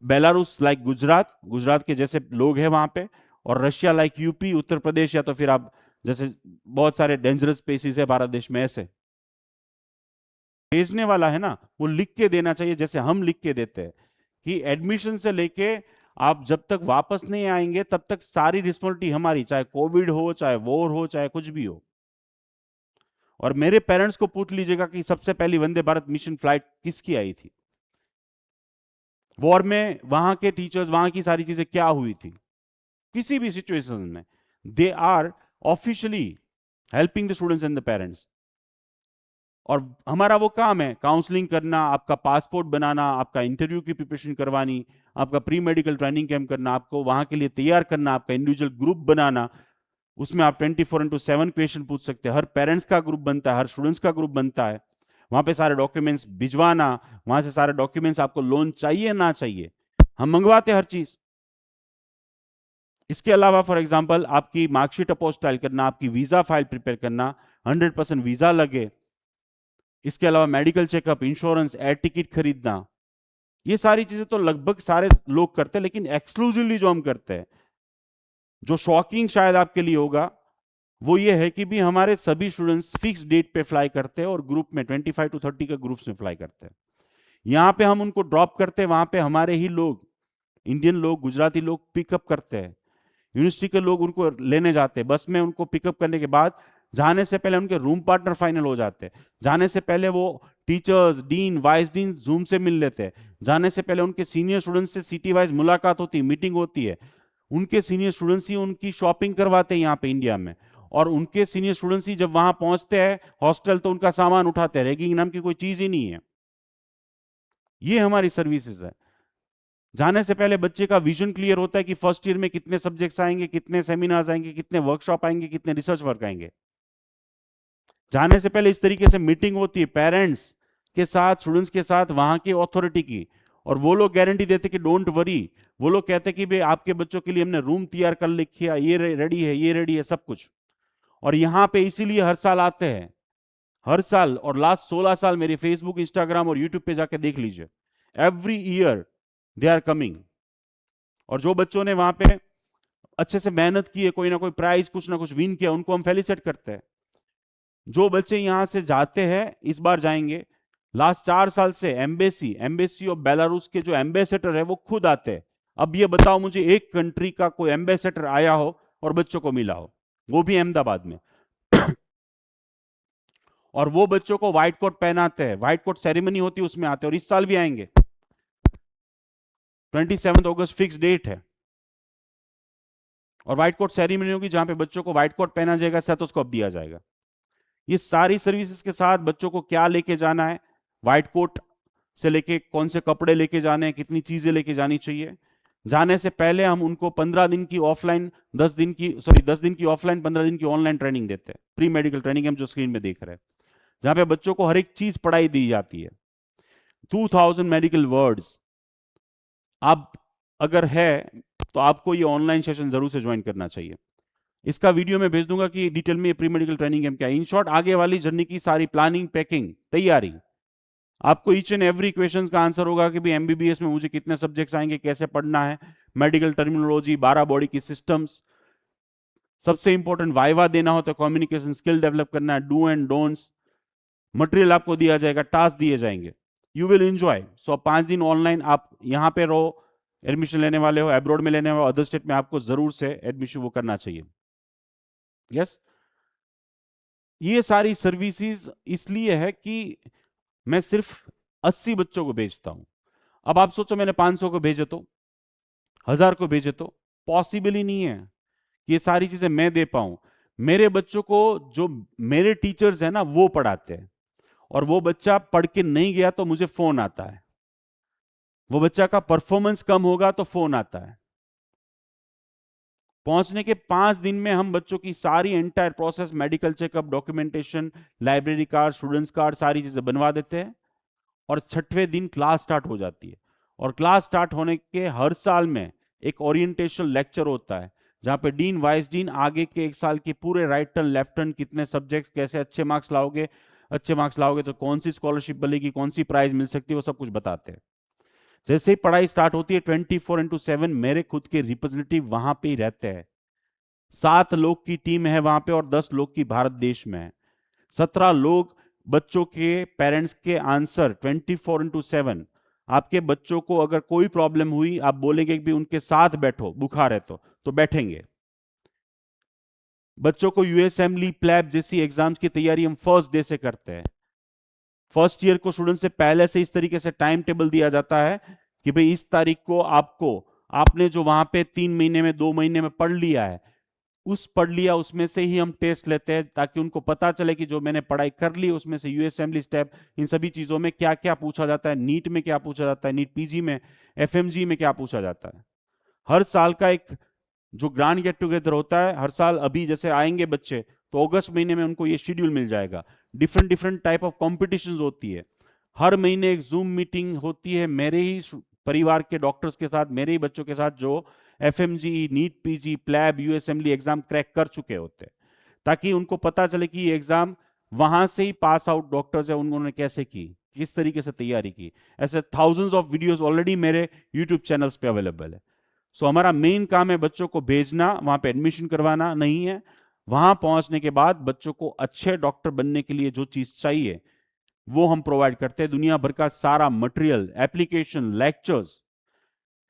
Belarus like Gujarat, Gujarat के जैसे लोग हैं वहां पे, और Russia like UP, Uttar Pradesh, या तो फिर आप जैसे बहुत सारे डेंजरस प्लेसेस है भारत देश में, ऐसे। भेजने वाला है ना वो लिख के देना चाहिए, जैसे हम लिख के देते हैं कि एडमिशन से लेके आप जब तक वापस नहीं आएंगे तब तक सारी रिस्पॉन्सिबिलिटी हमारी, चाहे कोविड हो, चाहे वॉर हो, चाहे कुछ भी हो। और मेरे पेरेंट्स को पूछ लीजिएगा कि सबसे पहली वंदे भारत मिशन फ्लाइट किसकी आई थी, वॉर में वहां के टीचर्स, वहां की सारी चीजें क्या हुई थी, किसी भी सिचुएशन में they are officially helping the students and the parents. और हमारा वो काम है काउंसलिंग करना, आपका पासपोर्ट बनाना, आपका इंटरव्यू की प्रिपरेशन करवानी, आपका प्री मेडिकल ट्रेनिंग कैंप करना, आपको वहां के लिए तैयार करना, आपका इंडिविजुअल ग्रुप बनाना, उसमें आप 24/7 क्वेश्चन पूछ सकते हैं। हर पेरेंट्स का ग्रुप बनता है, हर स्टूडेंट्स का ग्रुप बनता है, वहां पे सारे डॉक्यूमेंट्स भिजवाना, वहां से सारे डॉक्यूमेंट्स, आपको लोन चाहिए ना चाहिए हम मंगवाते हर चीज। इसके अलावा फॉर एग्जांपल आपकी मार्कशीट अपोस्टाइल करना, आपकी वीजा फाइल प्रिपेयर करना, 100% वीजा लगे। इसके अलावा medical checkup, insurance, air ticket खरीदना, ये सारी चीजें तो लगभग सारे लोग करते हैं, लेकिन एक्सक्लूसिवली जो हम करते हैं, जो शॉकिंग शायद आपके लिए होगा, वो ये है कि भी हमारे सभी स्टूडेंट्स फिक्स डेट पे फ्लाई करते हैं और ग्रुप में 25 to 30 के ग्रुप्स में फ्लाई करते हैं। यहाँ पे हम उनको ड्रॉप करते हैं, वहां पे हमारे ही लोग, इंडियन लोग, गुजराती लोग पिकअप करते हैं। यूनिवर्सिटी के लोग उनको लेने जाते हैं बस में। उनको पिकअप करने के बाद जाने से पहले उनके रूम पार्टनर फाइनल हो जाते हैं। जाने से पहले वो teachers, dean, vice dean zoom से मिल लेते हैं। जाने से पहले उनके सीनियर स्टूडेंट्स से सिटी वाइज मुलाकात होती है, मीटिंग होती है। उनके सीनियर स्टूडेंट्स ही उनकी शॉपिंग करवाते हैं यहाँ पे इंडिया में। और उनके सीनियर स्टूडेंट्स ही जब वहां पहुंचते हैं हॉस्टल, तो उनका सामान उठाते हैं। रैगिंग नाम की कोई चीज ही नहीं है। ये हमारी सर्विसेज है। जाने से पहले बच्चे का विजन क्लियर होता है कि फर्स्ट ईयर में कितने सब्जेक्ट्स आएंगे, कितने सेमिनार्स आएंगे, कितने वर्कशॉप आएंगे, कितने रिसर्च वर्क आएंगे। जाने से पहले इस तरीके से मीटिंग होती है पेरेंट्स के साथ, स्टूडेंट्स के साथ, वहां की अथॉरिटी की। और वो लोग गारंटी देते कि डोंट वरी। वो लोग कहते कि भाई आपके बच्चों के लिए हमने रूम तैयार कर लिखा, ये रेडी है, ये रेडी है, सब कुछ। और यहां पे इसीलिए हर साल आते हैं, हर साल। और लास्ट 16 साल मेरे फेसबुक, इंस्टाग्राम और यूट्यूब पे जाके देख लीजिए, every year they are coming. और जो बच्चों ने वहां पे अच्छे से मेहनत की है, कोई ना कोई प्राइज कुछ ना कुछ विन किया, उनको हम फेलिसिट करते हैं। जो बच्चे यहां से जाते हैं, इस बार जाएंगे, लास्ट 4 साल से एम्बेसी ऑफ बेलारूस के जो एम्बेसडर है वो खुद आते हैं। अब ये बताओ मुझे एक कंट्री का कोई एम्बेसडर आया हो और बच्चों को मिला हो, वो भी अहमदाबाद में। और वो बच्चों को व्हाइट कोट पहनाते हैं, व्हाइट कोट सेरेमनी होती है, उसमें आते हैं। और इस साल भी आएंगे, 27 अगस्त फिक्स डेट है। और व्हाइट कोट सेरेमनी होगी जहां पे बच्चों को व्हाइट कोट पहना जाएगा, स्टेथोस्कोप दिया जाएगा। ये सारी सर्विसेज के साथ बच्चों को क्या लेके जाना है, व्हाइट कोट से लेके कौन से कपड़े लेके जाने हैं, कितनी चीजें लेके जानी चाहिए। जाने से पहले हम उनको 15 दिन की ऑफलाइन, 10 दिन की ऑफलाइन, 15 दिन की ऑनलाइन ट्रेनिंग देते हैं। प्री मेडिकल ट्रेनिंग हम जो स्क्रीन में देख रहे हैं, जहां पे बच्चों को हर एक चीज पढ़ाई दी जाती है। 2000 मेडिकल वर्ड्स। आप अगर है तो आपको ये ऑनलाइन सेशन जरूर से ज्वाइन करना चाहिए। इसका वीडियो मैं भेज दूंगा कि डिटेल में प्री मेडिकल ट्रेनिंग कैंप क्या है। इन शॉर्ट, आगे वाली जर्नी की सारी प्लानिंग, पैकिंग, तैयारी। आपको ईच एंड एवरी क्वेश्चन का आंसर होगा कि भाई एमबीबीएस में मुझे कितने सब्जेक्ट्स आएंगे, कैसे पढ़ना है, मेडिकल टर्मिनोलॉजी, 12 बॉडी की सिस्टम्स। सबसे इंपॉर्टेंट, वाइवा देना हो तो कम्युनिकेशन स्किल डेवलप करना है, डू एंड डोंट्स। मटेरियल आपको दिया जाएगा, टास्क दिए जाएंगे, यू विल एंजॉय। सो 5 दिन ऑनलाइन आप यहाँ पे रहो, एडमिशन लेने वाले हो, एब्रॉड में लेने वाले हो, अदर स्टेट में, आपको जरूर से एडमिशन वो करना चाहिए। यस, ये सारी सर्विसेज इसलिए है कि मैं सिर्फ 80 बच्चों को भेजता हूं। अब आप सोचो मैंने 500 को भेजे तो, 1000 को भेजे तो, पॉसिबल ही नहीं है कि ये सारी चीजें मैं दे पाऊं। मेरे बच्चों को जो मेरे टीचर्स हैं ना वो पढ़ाते हैं। और वो बच्चा पढ़ के नहीं गया तो मुझे फोन आता है, वो बच्चा का परफॉर्मेंस कम होगा तो फोन आता है। पहुंचने के 5 दिन में हम बच्चों की सारी entire process, medical checkup, documentation, library card, students card, सारी चीजें बनवा देते हैं। और 6वें दिन क्लास स्टार्ट हो जाती है। और क्लास स्टार्ट होने के हर साल में एक ओरिएंटेशन लेक्चर होता है, जहां पे डीन, वाइस डीन आगे के 1 साल के पूरे राइट टर्न, लेफ्ट टर्न, कितने सब्जेक्ट्स, कैसे अच्छे मार्क्स लाओगे, अच्छे मार्क्स लाओगे तो कौन सी स्कॉलरशिप मिलेगी, कौन सी प्राइज मिल सकती है, वो सब कुछ बताते हैं। जैसे ही पढ़ाई स्टार्ट होती है 24x7 मेरे खुद के रिप्रेजेंटेटिव वहां पे ही रहते हैं। 7 लोग की टीम है वहां पे और 10 लोग की भारत देश में है। 17 लोग बच्चों के पेरेंट्स के आंसर 24x7। आपके बच्चों को अगर कोई प्रॉब्लम हुई, आप बोलेंगे कि भी उनके साथ बैठो, बुखार है तो बैठेंगे। बच्चों को यूएसएमली, प्लैब जैसी एग्जाम्स की तैयारी हम फर्स्ट डे से करते हैं। फर्स्ट ईयर को स्टूडेंट से पहले से इस तरीके से टाइम टेबल दिया जाता है कि भाई इस तारीख को आपने जो वहां पे 3 महीने में, 2 महीने में पढ़ लिया है, पढ़ लिया उसमें से ही हम टेस्ट लेते हैं, ताकि उनको पता चले कि जो मैंने पढ़ाई कर ली उसमें से यूएसएमली स्टेप, इन सभी चीजों में क्या क्या पूछा जाता है, नीट में क्या पूछा जाता है, नीट पीजी में, एफएमजी में क्या पूछा जाता है। हर साल का एक जो ग्रांड गेट टुगेदर होता है, हर साल अभी जैसे आएंगे बच्चे तो अगस्त महीने में उनको ये शेड्यूल मिल जाएगा। Different different type of competition होती है। हर महीने एक जूम मीटिंग होती है मेरे ही परिवार के डॉक्टर्स के साथ, मेरे ही बच्चों के साथ, जो FMG, NEET PG, PLAB, USMLE exam crack कर चुके होते हैं, ताकि उनको पता चले कि ये एग्जाम वहां से ही पास आउट डॉक्टर्स है, उन्होंने कैसे की, किस तरीके से तैयारी की। ऐसे थाउजेंड्स ऑफ वीडियोस ऑलरेडी मेरे यूट्यूब चैनल्स पे अवेलेबल है। सो हमारा मेन काम है बच्चों को भेजना, वहां पे एडमिशन करवाना नहीं है। वहां पहुंचने के बाद बच्चों को अच्छे डॉक्टर बनने के लिए जो चीज चाहिए वो हम प्रोवाइड करते हैं, दुनिया भर का सारा material, application, lectures.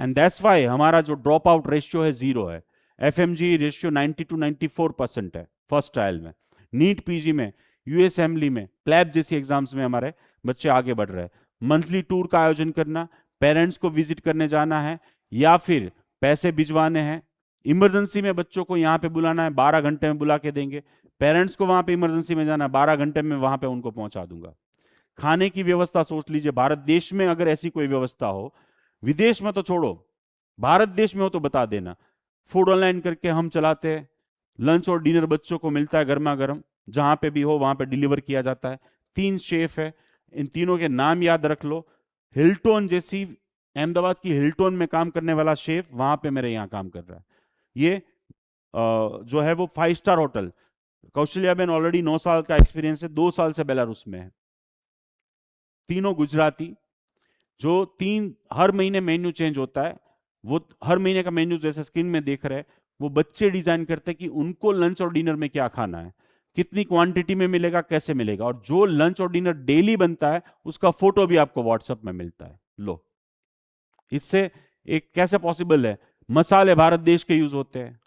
And that's why हमारा जो ड्रॉप आउट रेशियो है 0 है। एफएमजी रेशियो 90 to 94% है फर्स्ट ट्रायल में। नीट पीजी में, यूएसएमली में, प्लैब जैसी एग्जाम्स में हमारे बच्चे आगे बढ़ रहे हैं। मंथली टूर का आयोजन करना, पेरेंट्स को विजिट करने जाना है, या फिर पैसे भिजवाने हैं, इमरजेंसी में बच्चों को यहाँ पे बुलाना है, 12 घंटे में बुला के देंगे। पेरेंट्स को वहां पे इमरजेंसी में जाना है, 12 घंटे में वहां पे उनको पहुंचा दूंगा। खाने की व्यवस्था सोच लीजिए, भारत देश में अगर ऐसी कोई व्यवस्था हो, विदेश में तो छोड़ो, भारत देश में हो तो बता देना। फूड ऑनलाइन करके हम चलाते हैं, लंच और डिनर बच्चों को मिलता है गर्मा गर्म, जहां पे भी हो वहां पे डिलीवर किया जाता है। 3 शेफ है, इन तीनों के नाम याद रख लो। हिल्टन जैसी, अहमदाबाद की हिल्टन में काम करने वाला शेफ वहां पे मेरे यहाँ काम कर रहा है। ये जो है वो 5 star hotel. Kaushalya Ben already 9 साल का एक्सपीरियंस है, 2 साल से बेलारूस में है। तीनों गुजराती, जो हर महीने मेन्यू चेंज होता है, वो हर महीने का मेन्यू जैसे स्क्रीन में देख रहे हैं, वो बच्चे डिजाइन करते हैं कि उनको लंच और डिनर में क्या खाना है, कितनी क्वांटिटी में मिलेगा, कैसे मिलेगा। और जो लंच और डिनर डेली बनता है उसका फोटो भी आपको व्हाट्सएप में मिलता है। लो, इससे एक कैसे पॉसिबल है, मसाले भारत देश के यूज होते हैं।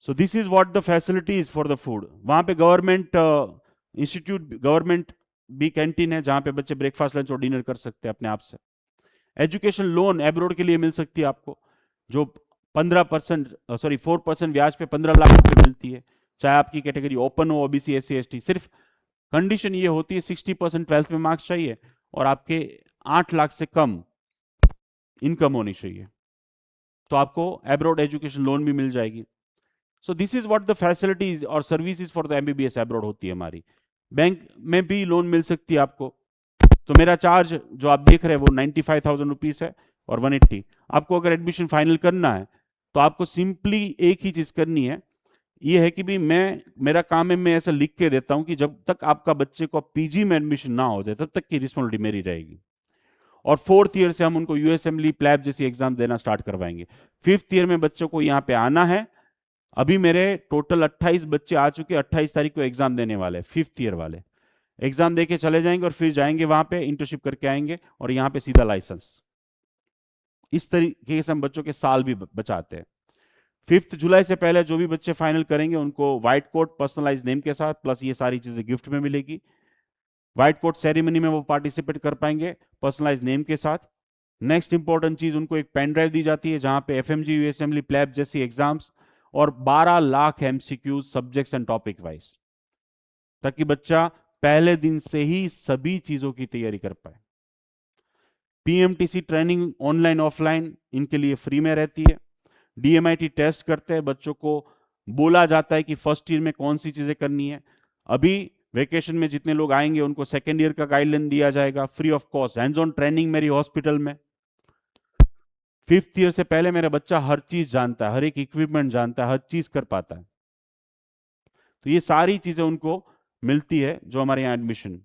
सो this is what the facilities for the food. वहां पे गवर्नमेंट इंस्टीट्यूट, गवर्नमेंट भी कैंटीन है जहां पे बच्चे ब्रेकफास्ट, लंच और डिनर कर सकते हैं अपने आप से। एजुकेशन लोन एब्रोड के लिए मिल सकती है आपको, जो 15% 4% ब्याज पे 15 लाख रुपए मिलती है, चाहे आपकी कैटेगरी ओपन हो, ओबीसी, एससी, एसटी। सिर्फ कंडीशन ये होती है 60% 12th में मार्क्स चाहिए और आपके 8 लाख से कम इनकम होनी चाहिए, तो आपको एब्रोड एजुकेशन लोन भी मिल जाएगी। So this is what the facilities और services for the MBBS abroad होती है हमारी। बैंक में भी लोन मिल सकती है आपको। तो मेरा चार्ज जो आप देख रहे हैं वो 95,000 रुपीज है और 180। आपको अगर एडमिशन फाइनल करना है तो आपको सिंपली एक ही चीज करनी है, ये है कि भी मेरा काम है, मैं ऐसा लिख के देता हूं कि जब तक आपका बच्चे को पीजी में एडमिशन ना हो जाए तब तक की रिस्पॉन्सिबिलिटी मेरी रहेगी। और 4th ईयर से हम उनको यूएसएमली, प्लैब जैसी एग्जाम देना स्टार्ट करवाएंगे। 5th ईयर में बच्चों को यहाँ पे आना है। अभी मेरे टोटल 28 बच्चे आ चुके, 28 तारीख को एग्जाम देने वाले, 5th ईयर वाले एग्जाम देके चले जाएंगे और फिर जाएंगे वहां पे इंटर्नशिप करके आएंगे और यहाँ पे सीधा लाइसेंस। इस तरीके से हम बच्चों के साल भी बचाते हैं। 5 जुलाई से पहले जो भी बच्चे फाइनल करेंगे उनको व्हाइट कोट पर्सनलाइज नेम के साथ प्लस ये सारी चीजें गिफ्ट में मिलेगी। व्हाइट कोट सेरेमनी में वो पार्टिसिपेट कर पाएंगे पर्सनलाइज नेम के साथ। नेक्स्ट इंपॉर्टेंट चीज, उनको एक पेन ड्राइव दी जाती है जहां पे एफएमजी, यूएसएमली, प्लैब जैसी एग्जाम्स और 12 lakh MCQs subjects and topic wise, ताकि बच्चा पहले दिन से ही सभी चीजों की तैयारी कर पाए। पीएमटीसी ट्रेनिंग ऑनलाइन ऑफलाइन इनके लिए फ्री में रहती है। डीएमआईटी टेस्ट करते हैं, बच्चों को बोला जाता है कि फर्स्ट ईयर में कौन सी चीजें करनी है। अभी वेकेशन में जितने लोग आएंगे उनको सेकेंड ईयर का गाइडलाइन दिया जाएगा free of cost, hands on training मेरी हॉस्पिटल में। 5th ईयर से पहले मेरा बच्चा हर चीज जानता है, हर एक इक्विपमेंट जानता है, हर चीज कर पाता है। तो ये सारी चीजें उनको मिलती है जो हमारे यहाँ एडमिशन।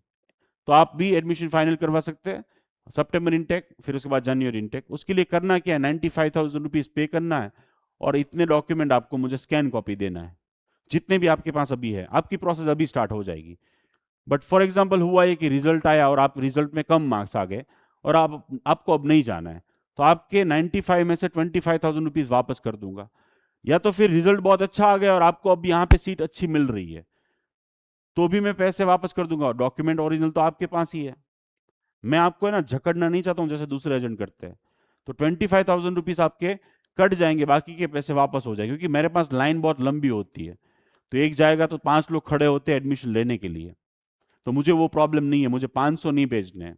तो आप भी एडमिशन फाइनल करवा सकते हैं, सितंबर इनटेक, फिर उसके बाद जनवरी इनटेक। उसके लिए करना क्या है, 95,000 रुपीज पे करना है और इतने डॉक्यूमेंट आपको मुझे स्कैन कॉपी देना है, जितने भी आपके पास अभी है। आपकी प्रोसेस अभी स्टार्ट हो जाएगी। बट फॉर एग्जाम्पल हुआ है कि रिजल्ट आया और आप रिजल्ट में कम मार्क्स आ गए और आपको अब नहीं जाना है, तो आपके 95 में से 25,000 रुपीज वापस कर दूंगा। या तो फिर रिजल्ट बहुत अच्छा आ गया और आपको अब यहाँ पे सीट अच्छी मिल रही है, तो भी मैं पैसे वापस कर दूंगा। डॉक्यूमेंट ओरिजिनल तो आपके पास ही है। मैं आपको है ना झकड़ना नहीं चाहता हूं जैसे दूसरे एजेंट करते हैं। तो 25,000 रुपीज आपके कट जाएंगे, बाकी के पैसे वापस हो जाएंगे, क्योंकि मेरे पास लाइन बहुत लंबी होती है। तो एक जाएगा तो 5 लोग खड़े होते हैं एडमिशन लेने के लिए, तो मुझे वो प्रॉब्लम नहीं है, मुझे 500 नहीं भेजने हैं।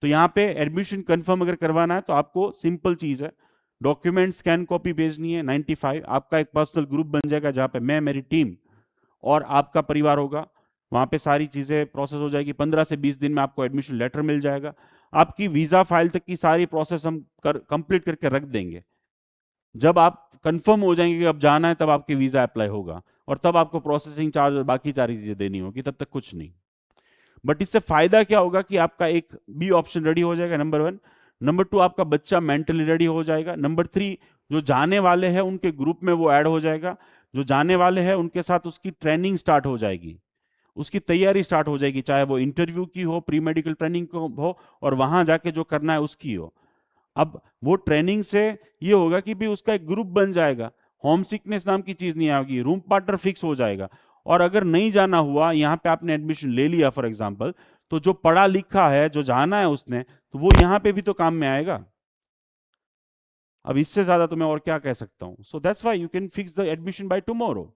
तो यहाँ पे एडमिशन कंफर्म अगर करवाना है तो आपको सिंपल चीज है, डॉक्यूमेंट स्कैन कॉपी भेजनी है 95। आपका एक पर्सनल ग्रुप बन जाएगा जहाँ पे मैं, मेरी टीम और आपका परिवार होगा। वहां पे सारी चीजें प्रोसेस हो जाएगी। 15 से 20 दिन में आपको एडमिशन लेटर मिल जाएगा। आपकी वीजा फाइल तक की सारी प्रोसेस हम कंप्लीट करके रख देंगे। जब आप कंफर्म हो जाएंगे कि अब जाना है, तब आपके वीजा अप्लाई होगा और तब आपको प्रोसेसिंग चार्ज और बाकी सारी चीजें देनी होगी, तब तक कुछ नहीं। बट इससे फायदा क्या होगा कि आपका एक बी ऑप्शन रेडी हो जाएगा, नंबर 1। नंबर 2, आपका बच्चा मेंटली रेडी हो जाएगा। नंबर 3, जो जाने वाले हैं उनके ग्रुप में वो ऐड हो जाएगा। जो जाने वाले हैं उनके साथ उसकी ट्रेनिंग स्टार्ट हो जाएगी। उसकी तैयारी स्टार्ट हो जाएगी, चाहे वो इंटरव्यू की हो, प्री मेडिकल ट्रेनिंग को हो, और वहां जाके जो करना है उसकी हो। अब वो ट्रेनिंग से ये होगा कि भी उसका एक ग्रुप बन जाएगा, होम सिकनेस नाम की चीज नहीं आएगी, रूम पार्टनर फिक्स हो जाएगा। और अगर नहीं जाना हुआ, यहाँ पे आपने एडमिशन ले लिया फॉर एग्जाम्पल, तो जो पढ़ा लिखा है, जो जाना है उसने, तो वो यहाँ पे भी तो काम में आएगा। अब इससे ज्यादा तो मैं और क्या कह सकता हूँ। So that's why you can fix the admission by tomorrow.